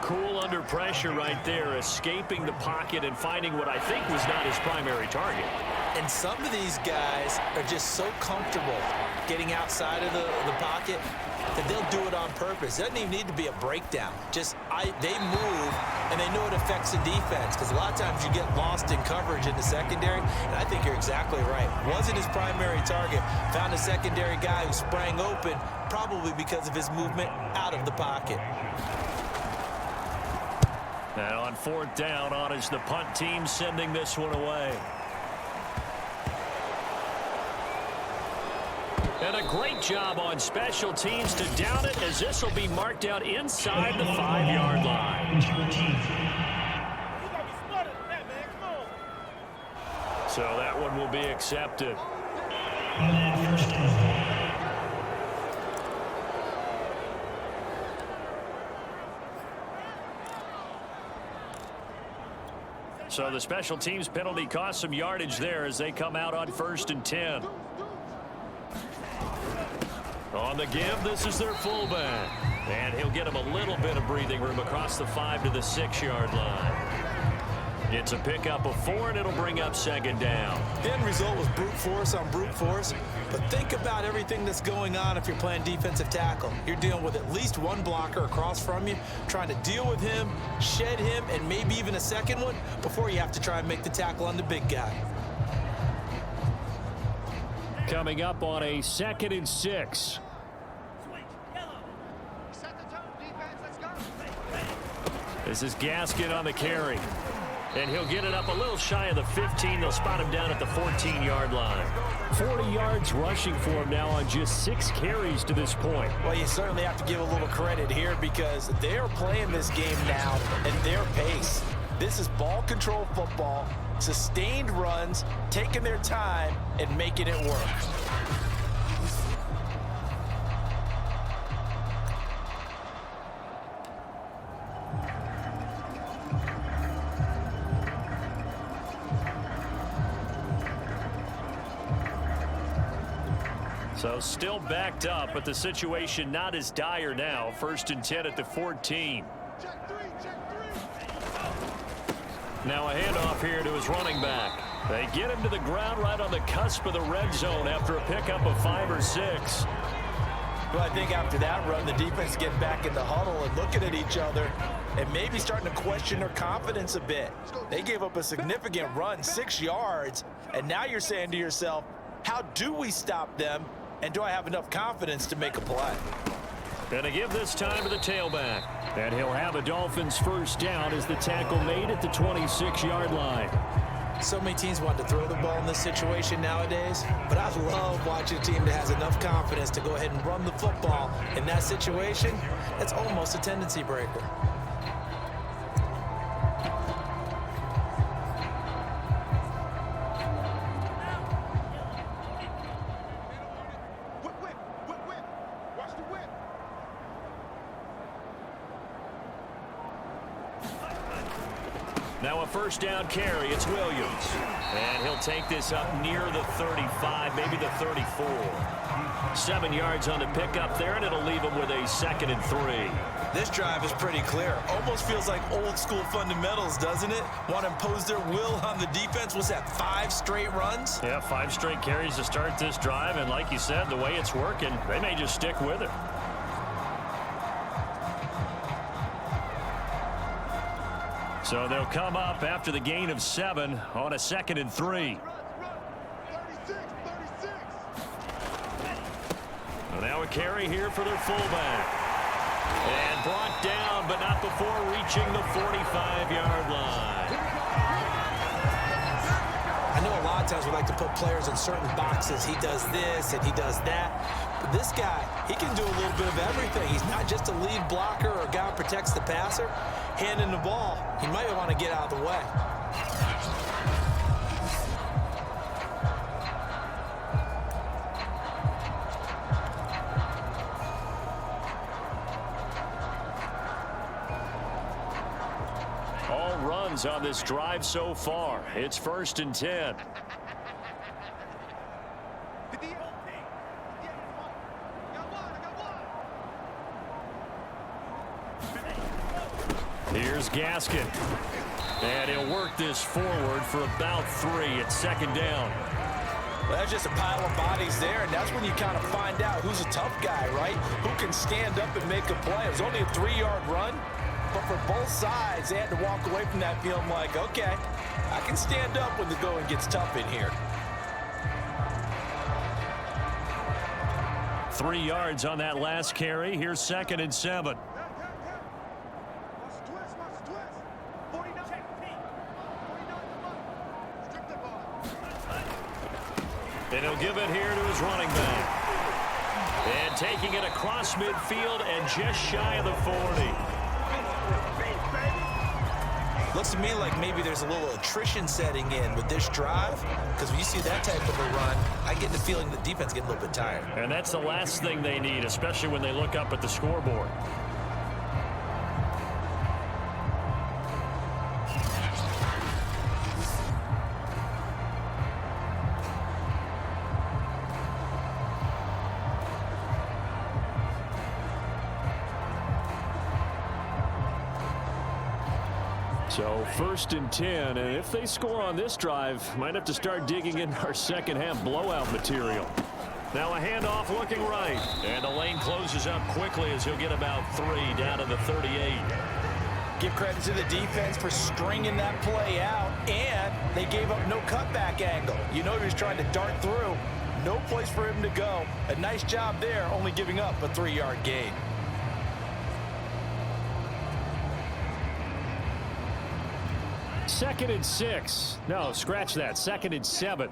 Cool under pressure right there, escaping the pocket and finding what I think was not his primary target. And some of these guys are just so comfortable getting outside of the pocket that they'll do it on purpose. It doesn't even need to be a breakdown. They move, and they know it affects the defense, because a lot of times you get lost in coverage in the secondary, and I think you're exactly right. Wasn't his primary target. Found a secondary guy who sprang open, probably because of his movement out of the pocket. And on 4th down, on is the punt team sending this one away. And a great job on special teams to down it, as this will be marked out inside the 5-yard line. So that one will be accepted. So the special teams penalty cost some yardage there as they come out on 1st and 10. On the give, this is their fullback. And he'll get him a little bit of breathing room across the 5 to the 6-yard line. It's a pickup of 4, and it'll bring up 2nd down. The end result was brute force on brute force. But think about everything that's going on if you're playing defensive tackle. You're dealing with at least one blocker across from you, trying to deal with him, shed him, and maybe even a second one before you have to try and make the tackle on the big guy. Coming up on a 2nd and 6. This is Gaskin on the carry. And he'll get it up a little shy of the 15. They'll spot him down at the 14-yard line. 40 yards rushing for him now on just 6 carries to this point. Well, you certainly have to give a little credit here, because they're playing this game now at their pace. This is ball control football, sustained runs, taking their time, and making it work. So still backed up, but the situation not as dire now. 1st and 10 at the 14. Now a handoff here to his running back. They get him to the ground right on the cusp of the red zone after a pickup of 5 or 6. Well, I think after that run, the defense getting back in the huddle and looking at each other and maybe starting to question their confidence a bit. They gave up a significant run, 6 yards, and now you're saying to yourself, How do we stop them? And do I have enough confidence to make a play? Gonna give this time to the tailback. And he'll have a Dolphins first down as the tackle made at the 26-yard line. So many teams want to throw the ball in this situation nowadays, but I love watching a team that has enough confidence to go ahead and run the football in that situation. That's almost a tendency breaker. Now a first down carry. It's Williams. And he'll take this up near the 35, maybe the 34. 7 yards on the pickup there, and it'll leave him with a 2nd and 3. This drive is pretty clear. Almost feels like old school fundamentals, doesn't it? Want to impose their will on the defense. What's that, 5 straight runs? Yeah, 5 straight carries to start this drive, and like you said, the way it's working, they may just stick with it. So they'll come up after the gain of 7 on a 2nd and 3. Well, now a carry here for their fullback. And brought down, but not before reaching the 45-yard line. I know a lot of times we like to put players in certain boxes. He does this and he does that. But this guy, he can do a little bit of everything. He's not just a lead blocker or a guy who protects the passer. Handing the ball, he might want to get out of the way. All runs on this drive so far. It's 1st and 10. Here's Gaskin. And he'll work this forward for about 3 at 2nd down. Well, that's just a pile of bodies there, and that's when you kind of find out who's a tough guy, right? Who can stand up and make a play. It was only a 3-yard run, but for both sides, they had to walk away from that feeling like, okay, I can stand up when the going gets tough in here. 3 yards on that last carry. Here's 2nd and 7. And he'll give it here to his running back. And taking it across midfield and just shy of the 40. Looks to me like maybe there's a little attrition setting in with this drive, because when you see that type of a run, I get the feeling the defense getting a little bit tired. And that's the last thing they need, especially when they look up at the scoreboard. So 1st and 10, and if they score on this drive, might have to start digging in our second half blowout material. Now a handoff looking right, and the lane closes up quickly as he'll get about 3 down to the 38. Give credit to the defense for stringing that play out, and they gave up no cutback angle. You know he was trying to dart through. No place for him to go. A nice job there, only giving up a 3-yard gain. Second and 6. No, scratch that. 2nd and 7.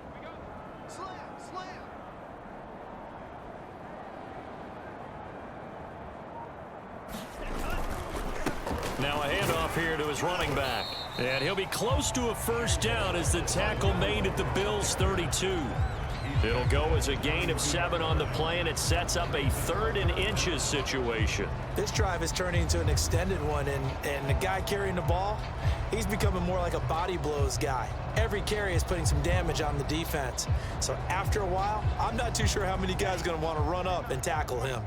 Now a handoff here to his running back. And he'll be close to a first down as the tackle made at the Bills' 32. It'll go as a gain of 7 on the play, and it sets up a 3rd and inches situation. This drive is turning into an extended one, and the guy carrying the ball, he's becoming more like a body blows guy. Every carry is putting some damage on the defense. So after a while, I'm not too sure how many guys are going to want to run up and tackle him.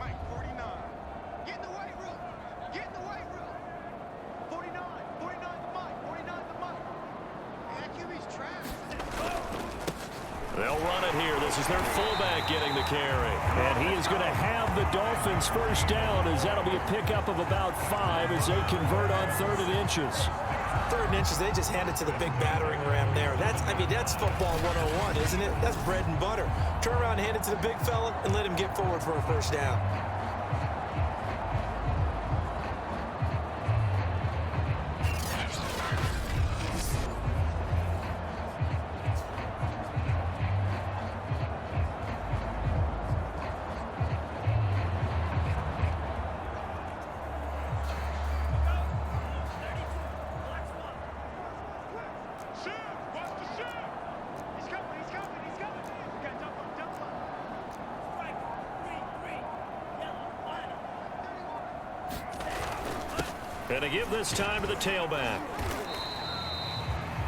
They'll run it here. This is their fullback getting the carry. And he is going to have the Dolphins first down, as that'll be a pickup of about 5 as they convert on 3rd and inches. 3rd and inches, they just hand it to the big battering ram there. That's football 101, isn't it? That's bread and butter. Turn around and hand it to the big fella and let him get forward for a first down. And to give this time to the tailback.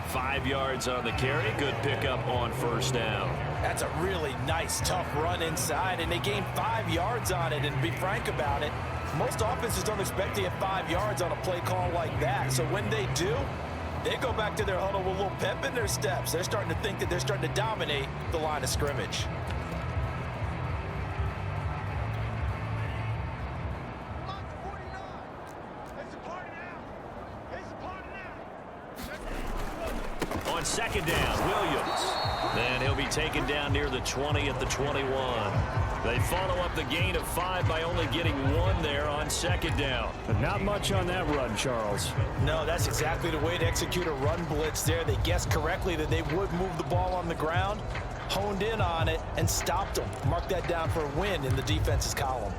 5 yards on the carry. Good pickup on first down. That's a really nice, tough run inside, and they gained 5 yards on it. And to be frank about it, most offenses don't expect to get 5 yards on a play call like that. So when they do, they go back to their huddle with a little pep in their steps. They're starting to think that they're starting to dominate the line of scrimmage. On second down, Williams. Then he'll be taken down near the 20 at the 21. They follow up the gain of 5 by only getting 1 there on second down. But not much on that run, Charles. No, that's exactly the way to execute a run blitz there. They guessed correctly that they would move the ball on the ground, honed in on it, and stopped them. Mark that down for a win in the defense's column.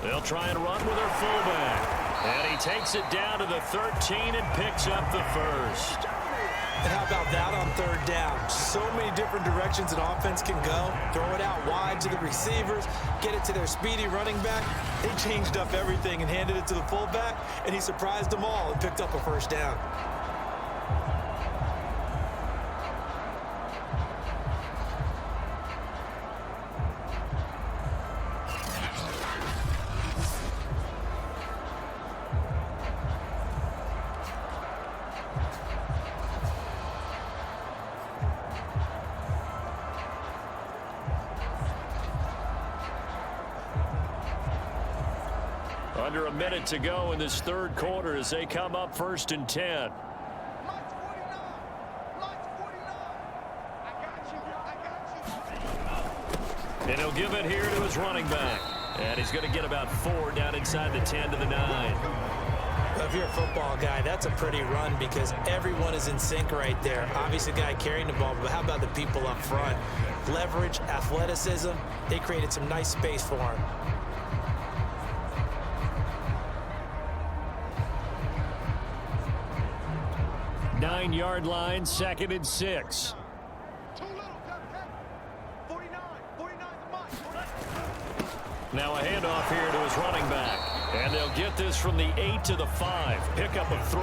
They'll try and run with their fullback. And he takes it down to the 13 and picks up the first. And how about that on 3rd down? So many different directions an offense can go. Throw it out wide to the receivers, get it to their speedy running back. They changed up everything and handed it to the fullback, and he surprised them all and picked up a first down. Under a minute to go in this 3rd quarter as they come up 1st and 10. And he'll give it here to his running back. And he's going to get about 4 down inside the 10 to the 9. Well, if you're a football guy, that's a pretty run because everyone is in sync right there. Obviously, the guy carrying the ball, but how about the people up front? Leverage, athleticism, they created some nice space for him. 9-yard line, 2nd and 6. Now a handoff here to his running back. And they'll get this from the 8 to the 5. Pickup of 3.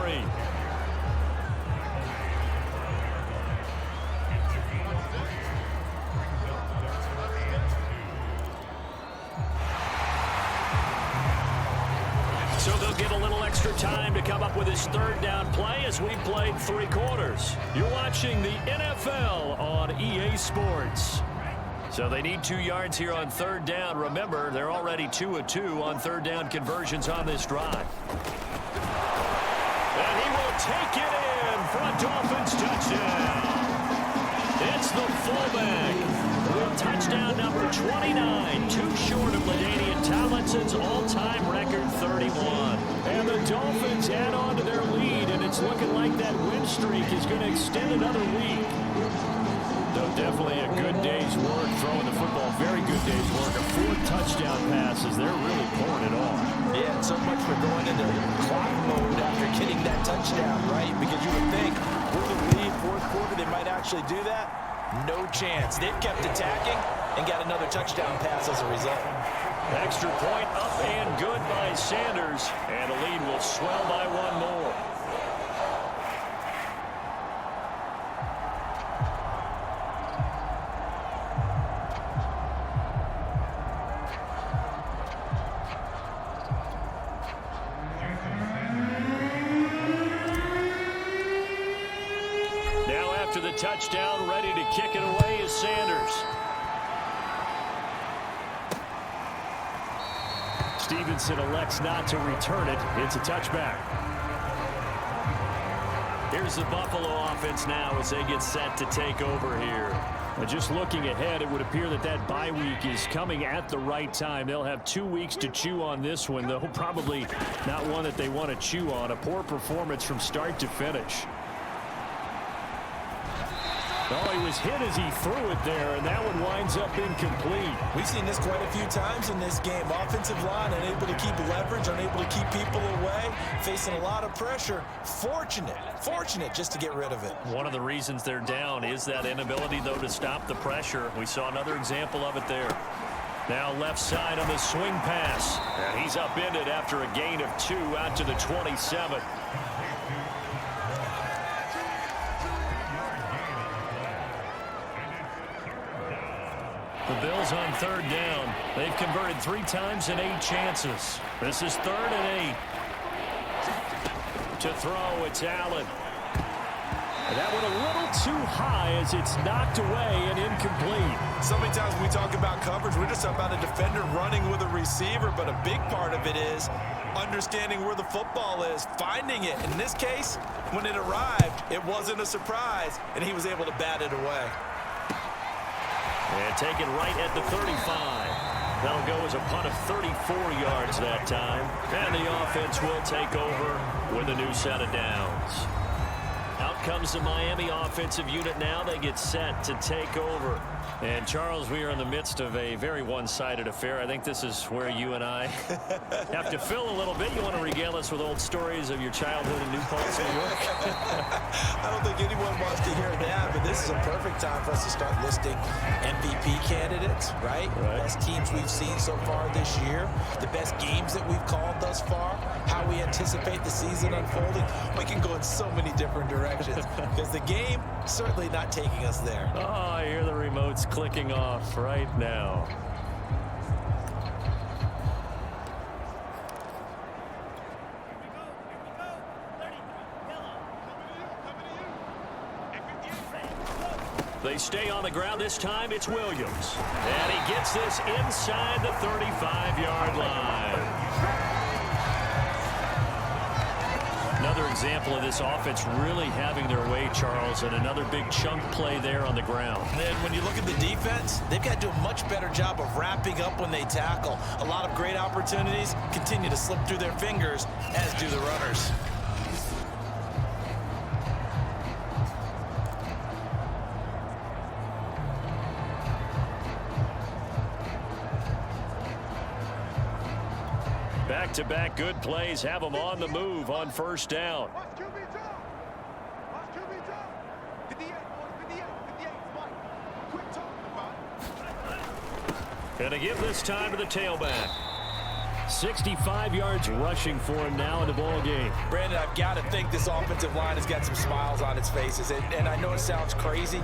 So they'll get a little extra time to come up with his 3rd down play as we played 3 quarters. You're watching the NFL on EA Sports. So they need 2 yards here on 3rd down. Remember, they're already 2 of 2 on 3rd down conversions on this drive. And he will take it in for a Dolphins touchdown. It's the fullback. Touchdown number 29, too short of LaDainian Tomlinson's all-time record 31. And the Dolphins add on to their lead, and it's looking like that win streak is going to extend another week. Though definitely a good day's work throwing the football, very good day's work. 4 touchdown passes, they're really pouring it on. Yeah, and so much for going into clock mode after getting that touchdown, right? Because you would think with the lead, 4th quarter, they might actually do that. No chance. They've kept attacking and got another touchdown pass as a result. Extra point up and good by Sanders. And the lead will swell by 1 more. after the touchdown. Ready to kick it away is Sanders. Stevenson elects not to return it. It's a touchback. Here's the Buffalo offense now as they get set to take over here. And just looking ahead, it would appear that that bye week is coming at the right time. They'll have 2 weeks to chew on this one, though probably not one that they want to chew on. A poor performance from start to finish. Oh, he was hit as he threw it there, and that one winds up incomplete. We've seen this quite a few times in this game. Offensive line unable to keep leverage, unable to keep people away, facing a lot of pressure. Fortunate just to get rid of it. One of the reasons they're down is that inability, though, to stop the pressure. We saw another example of it there. Now left side on the swing pass. And he's upended after a gain of 2 out to the 27. The Bills on 3rd down. They've converted 3 times in 8 chances. This is 3rd and 8. To throw, it's Allen. And that one a little too high as it's knocked away and incomplete. So many times when we talk about coverage, we're just about a defender running with a receiver, but a big part of it is understanding where the football is, finding it. In this case, when it arrived, it wasn't a surprise, and he was able to bat it away. And taken right at the 35. That'll go as a punt of 34 yards that time. And the offense will take over with a new set of downs. Out comes the Miami offensive unit now. They get set to take over. And, Charles, we are in the midst of a very one-sided affair. I think this is where you and I have to fill a little bit. You want to regale us with old stories of your childhood in New Paltz, New York? I don't think anyone wants to hear that, but this is a perfect time for us to start listing MVP candidates, right? Best teams we've seen so far this year, the best games that we've called thus far, how we anticipate the season unfolding. We can go in so many different directions because the game certainly not taking us there. Oh, I hear the remote's clicking off right now. They stay on the ground. This time it's Williams. And he gets this inside the 35-yard line. Another example of this offense really having their way, Charles, and another big chunk play there on the ground. And then when you look at the defense, they've got to do a much better job of wrapping up when they tackle. A lot of great opportunities continue to slip through their fingers, as do the runners. Back-to-back good plays have them on the move on 1st down. Gonna give this time to the tailback. 65 yards rushing for him now in the ball game. Brandon, I've got to think this offensive line has got some smiles on its faces. And I know it sounds crazy,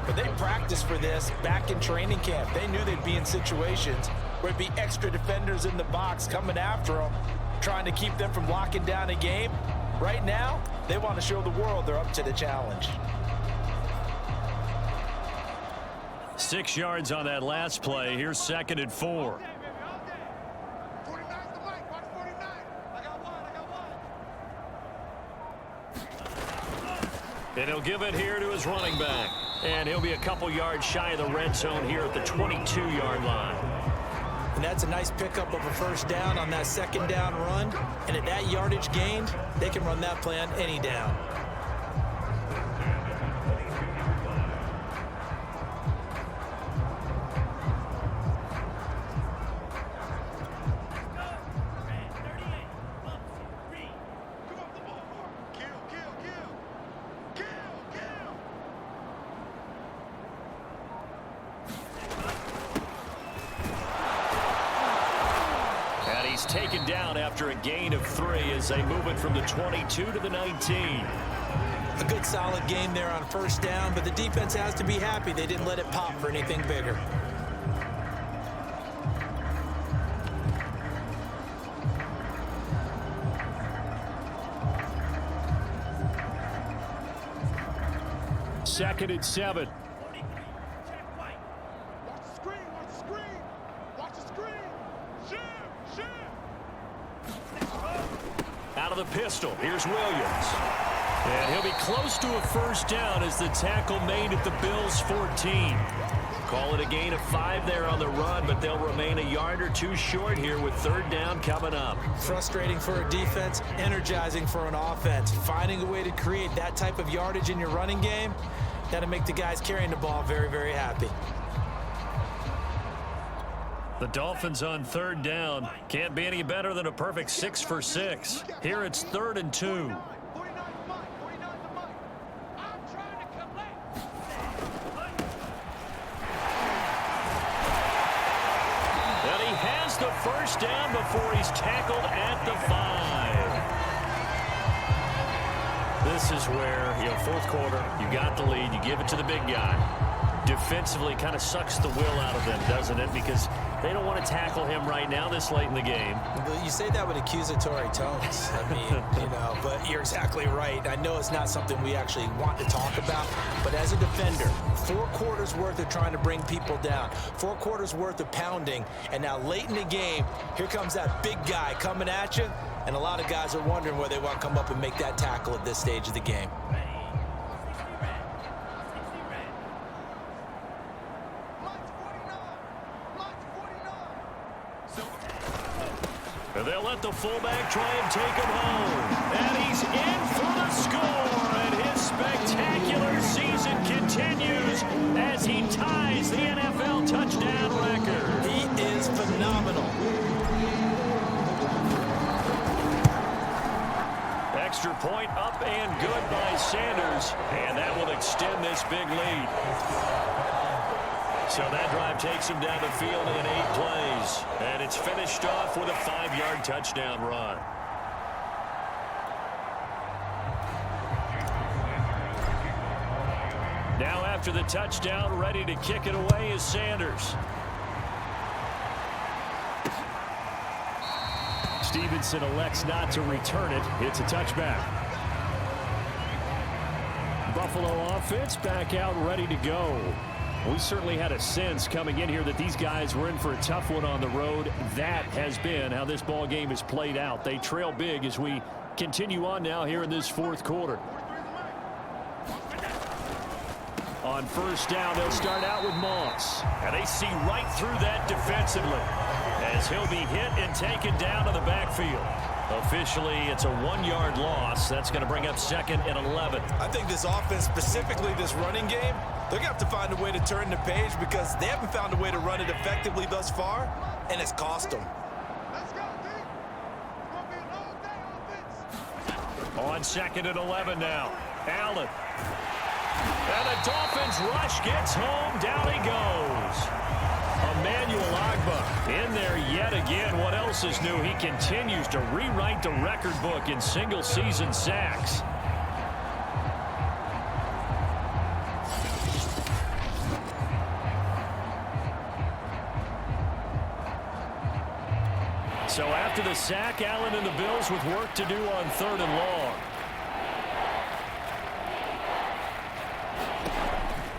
but they practiced for this back in training camp. They knew they'd be in situations where it'd be extra defenders in the box coming after them, trying to keep them from locking down a game. Right now, they want to show the world they're up to the challenge. 6 yards on that last play. Here's 2nd and 4. And he'll give it here to his running back. And he'll be a couple yards shy of the red zone here at the 22-yard line. And that's a nice pickup of a 1st down on that 2nd down run. And at that yardage gained, they can run that play on any down. Taken down after a gain of 3 as they move it from the 22 to the 19. A good solid game there on 1st down, but the defense has to be happy they didn't let it pop for anything bigger. 2nd and 7. Out of the pistol, here's Williams. And he'll be close to a first down as the tackle made at the Bills' 14. Call it a gain of 5 there on the run, but they'll remain a yard or two short here with 3rd down coming up. Frustrating for a defense, energizing for an offense. Finding a way to create that type of yardage in your running game, that'll make the guys carrying the ball very, very happy. The Dolphins on 3rd down. Can't be any better than a perfect 6 for 6. Here it's 3rd and 2. And he has the first down before he's tackled at the 5. This is where, 4th quarter, you got the lead, you give it to the big guy. Defensively kind of sucks the will out of them, doesn't it? Because they don't want to tackle him right now this late in the game. You say that with accusatory tones. I mean, but you're exactly right. I know it's not something we actually want to talk about, but as a defender, 4 quarters worth of trying to bring people down, 4 quarters worth of pounding, and now late in the game, here comes that big guy coming at you, and a lot of guys are wondering where they want to come up and make that tackle at this stage of the game. They'll let the fullback try and take him home. And he's in for the score. And his spectacular season continues as he ties the NFL touchdown record. He is phenomenal. Extra point up and good by Sanders. And that will extend this big lead. So that drive takes him down the field in 8 plays. And it's finished off with a 5-yard touchdown run. Now after the touchdown, ready to kick it away is Sanders. Stevenson elects not to return it. It's a touchback. Buffalo offense back out ready to go. We certainly had a sense coming in here that these guys were in for a tough one on the road. That has been how this ball game has played out. They trail big as we continue on now here in this 4th quarter. On 1st down, they'll start out with Moss. And they see right through that defensively as he'll be hit and taken down to the backfield. Officially, it's a 1-yard loss. That's going to bring up 2nd and 11. I think this offense, specifically this running game, they're going to have to find a way to turn the page because they haven't found a way to run it effectively thus far, and it's cost them. On 2nd and 11 now. Allen. And the Dolphins rush gets home. Down he goes. Emmanuel Ogbah in there yet again. What else is new? He continues to rewrite the record book in single-season sacks. So after the sack, Allen and the Bills with work to do on 3rd and long.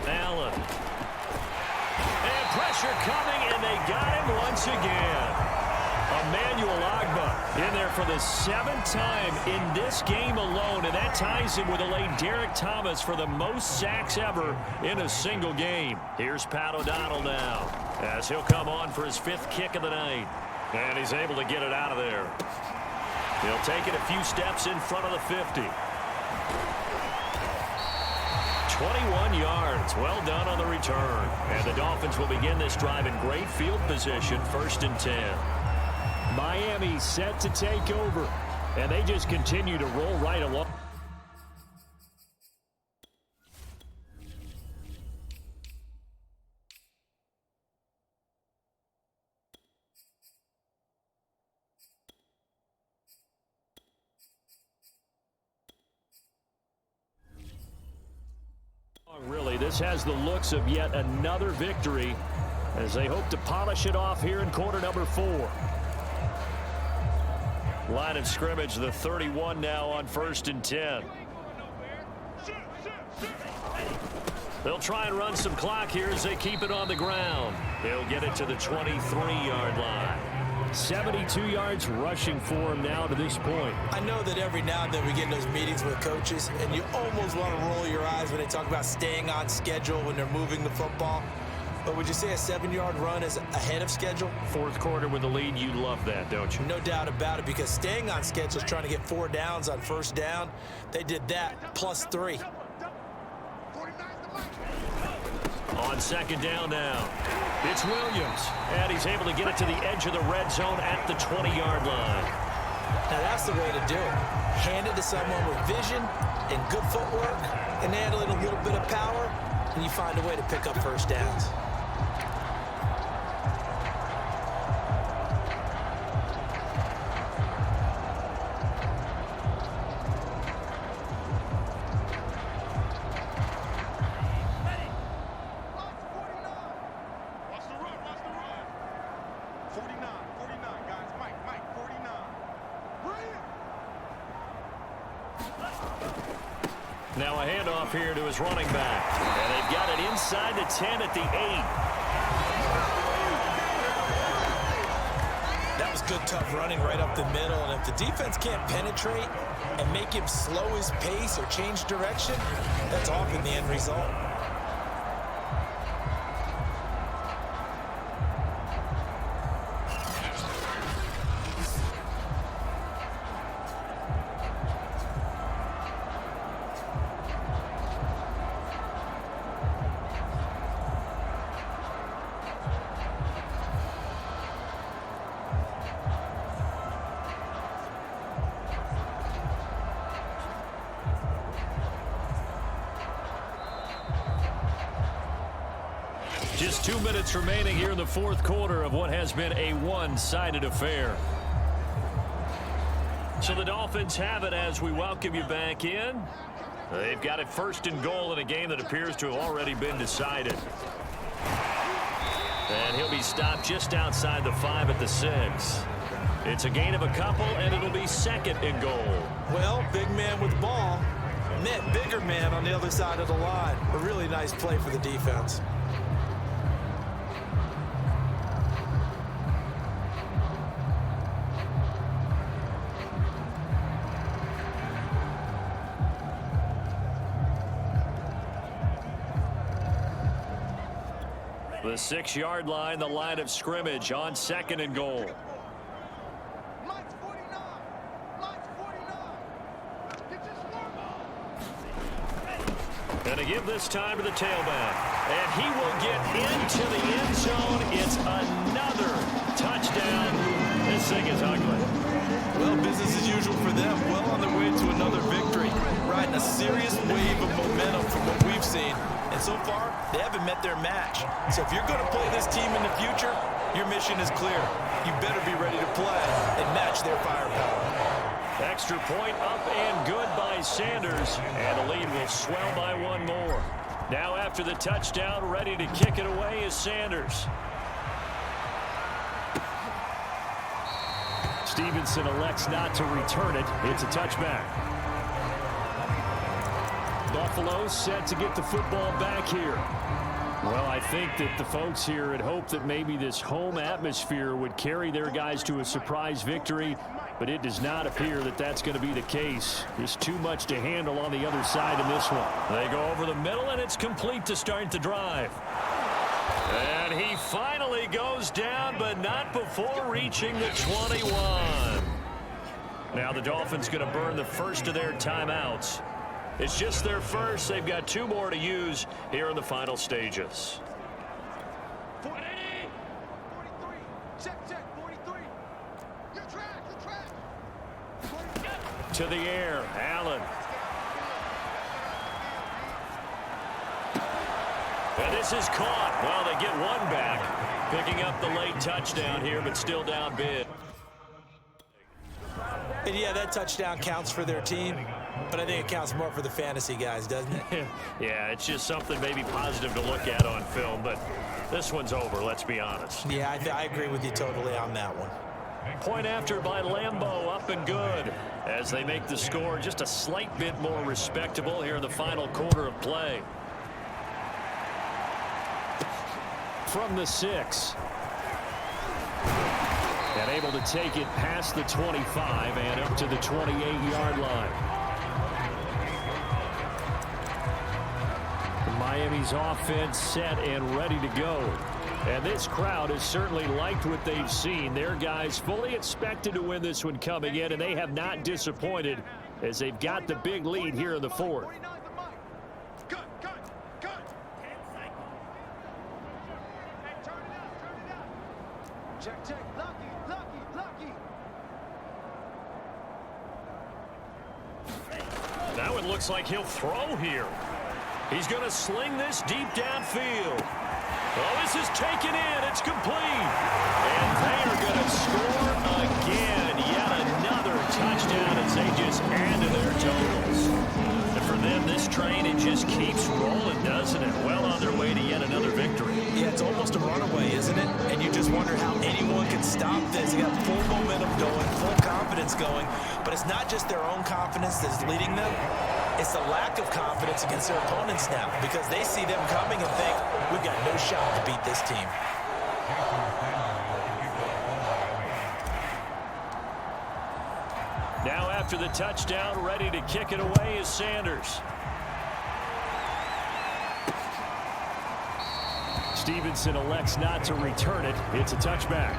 Allen. And pressure coming, and they got him once again. Emmanuel Ogbah in there for the 7th time in this game alone, and that ties him with a late Derek Thomas for the most sacks ever in a single game. Here's Pat O'Donnell now as he'll come on for his 5th kick of the night. And he's able to get it out of there. He'll take it a few steps in front of the 50. 21 yards. Well done on the return. And the Dolphins will begin this drive in great field position, 1st and 10. Miami set to take over. And they just continue to roll right along. Really, this has the looks of yet another victory as they hope to polish it off here in quarter number 4. Line of scrimmage, the 31 now on 1st and 10. They'll try and run some clock here as they keep it on the ground. They'll get it to the 23-yard line. 72 yards rushing for him now to this point. I know that every now and then we get in those meetings with coaches, and you almost want to roll your eyes when they talk about staying on schedule when they're moving the football. But would you say a 7-yard run is ahead of schedule? Fourth quarter with the lead, you love that, don't you? No doubt about it, because staying on schedule is trying to get 4 downs on first down. They did that, plus 3. On second down now, it's Williams, and he's able to get it to the edge of the red zone at the 20-yard line. Now that's the way to do it. Hand it to someone with vision and good footwork, and add a little bit of power, and you find a way to pick up first downs. Now a handoff here to his running back. And they've got it inside the 10 at the 8. That was good, tough running right up the middle. And if the defense can't penetrate and make him slow his pace or change direction, that's often the end result. Just 2 minutes remaining here in the fourth quarter of what has been a one-sided affair. So the Dolphins have it as we welcome you back in. They've got it first and goal in a game that appears to have already been decided. And he'll be stopped just outside the 5 at the 6. It's a gain of a couple, and it'll be second and goal. Well, big man with the ball met bigger man on the other side of the line. A really nice play for the defense. The 6-yard line, the line of scrimmage on second and goal. And to give this time to the tailback. And he will get into the end zone. It's another touchdown. This thing is ugly. Well, business as usual for them. Well on their way to another victory. Riding a serious wave of momentum from what we've seen. And so far, they haven't met their match. So if you're going to play this team in the future, your mission is clear. You better be ready to play and match their firepower. Extra point up and good by Sanders. And the lead will swell by one more. Now after the touchdown, ready to kick it away is Sanders. Stevenson elects not to return it. It's a touchback. Buffalo set to get the football back here. Well, I think that the folks here had hoped that maybe this home atmosphere would carry their guys to a surprise victory, but it does not appear that that's going to be the case. There's too much to handle on the other side in this one. They go over the middle, and it's complete to start the drive. And he finally goes down, but not before reaching the 21. Now the Dolphins going to burn the first of their timeouts. It's just their first. They've got 2 more to use here in the final stages. 43. Check, 43. Your track. To the air, Allen. And this is caught. Well, they get one back. Picking up the late touchdown here, but still down big. And yeah, that touchdown counts for their team, but I think it counts more for the fantasy guys, doesn't it? Yeah, it's just something maybe positive to look at on film, but this one's over, let's be honest. Yeah, I agree with you totally on that one. Point after by Lambeau, up and good, as they make the score just a slight bit more respectable here in the final quarter of play. From the 6. And able to take it past the 25 and up to the 28-yard line. Miami's offense set and ready to go. And this crowd has certainly liked what they've seen. Their guys fully expected to win this one coming in, and they have not disappointed as they've got the big lead here in the fourth. Now it looks like he'll throw here. He's going to sling this deep downfield. Oh, this is taken in. It's complete. And they are going to score again. Yet another touchdown as they just add to their totals. And for them, this train, it just keeps rolling, doesn't it? Well on their way to yet another victory. Yeah, it's almost a runaway, isn't it? And you just wonder how anyone can stop this. They got full momentum going, full confidence going. But it's not just their own confidence that's leading them. It's the lack of confidence against their opponents now because they see them coming and think, we've got no shot to beat this team. Now after the touchdown, ready to kick it away is Sanders. Stevenson elects not to return it. It's a touchback.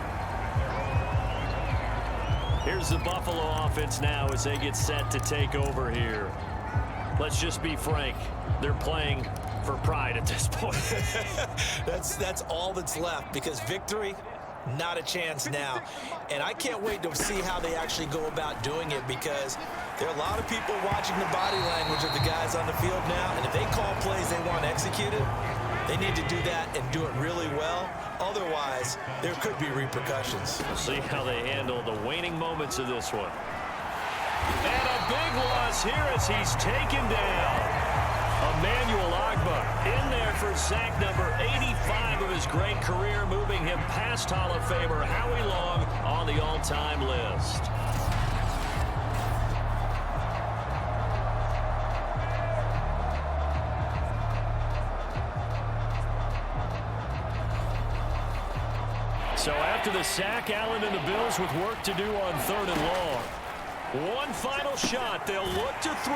Here's the Buffalo offense now as they get set to take over here. Let's just be frank. They're playing for pride at this point. That's all that's left because victory, not a chance now. And I can't wait to see how they actually go about doing it because there are a lot of people watching the body language of the guys on the field now. And if they call plays they want executed, they need to do that and do it really well. Otherwise, there could be repercussions. We'll see how they handle the waning moments of this one. And a big loss here as he's taken down. Emmanuel Ogbah in there for sack number 85 of his great career, moving him past Hall of Famer Howie Long on the all-time list. So after the sack, Allen and the Bills with work to do on 3rd and long. One final shot. They'll look to throw.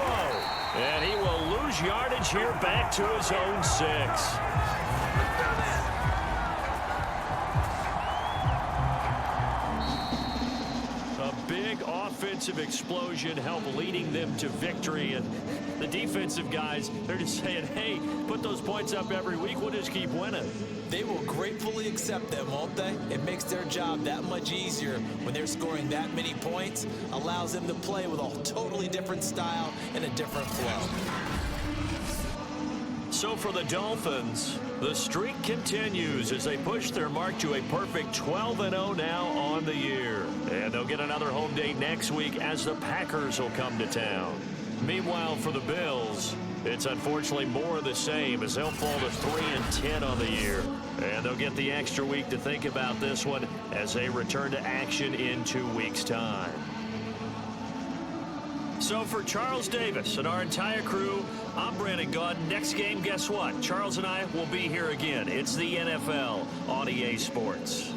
And he will lose yardage here back to his own 6. A big offensive explosion helped leading them to victory. And the defensive guys, they're just saying, hey, put those points up every week. We'll just keep winning. They will gratefully accept them, won't they? It makes their job that much easier when they're scoring that many points. Allows them to play with a totally different style and a different flow. So for the Dolphins, the streak continues as they push their mark to a perfect 12-0 now on the year. And they'll get another home date next week as the Packers will come to town. Meanwhile, for the Bills, it's unfortunately more of the same as they'll fall to 3-10 on the year. And they'll get the extra week to think about this one as they return to action in 2 weeks' time. So for Charles Davis and our entire crew, I'm Brandon Gaudin. Next game, guess what? Charles and I will be here again. It's the NFL on EA Sports.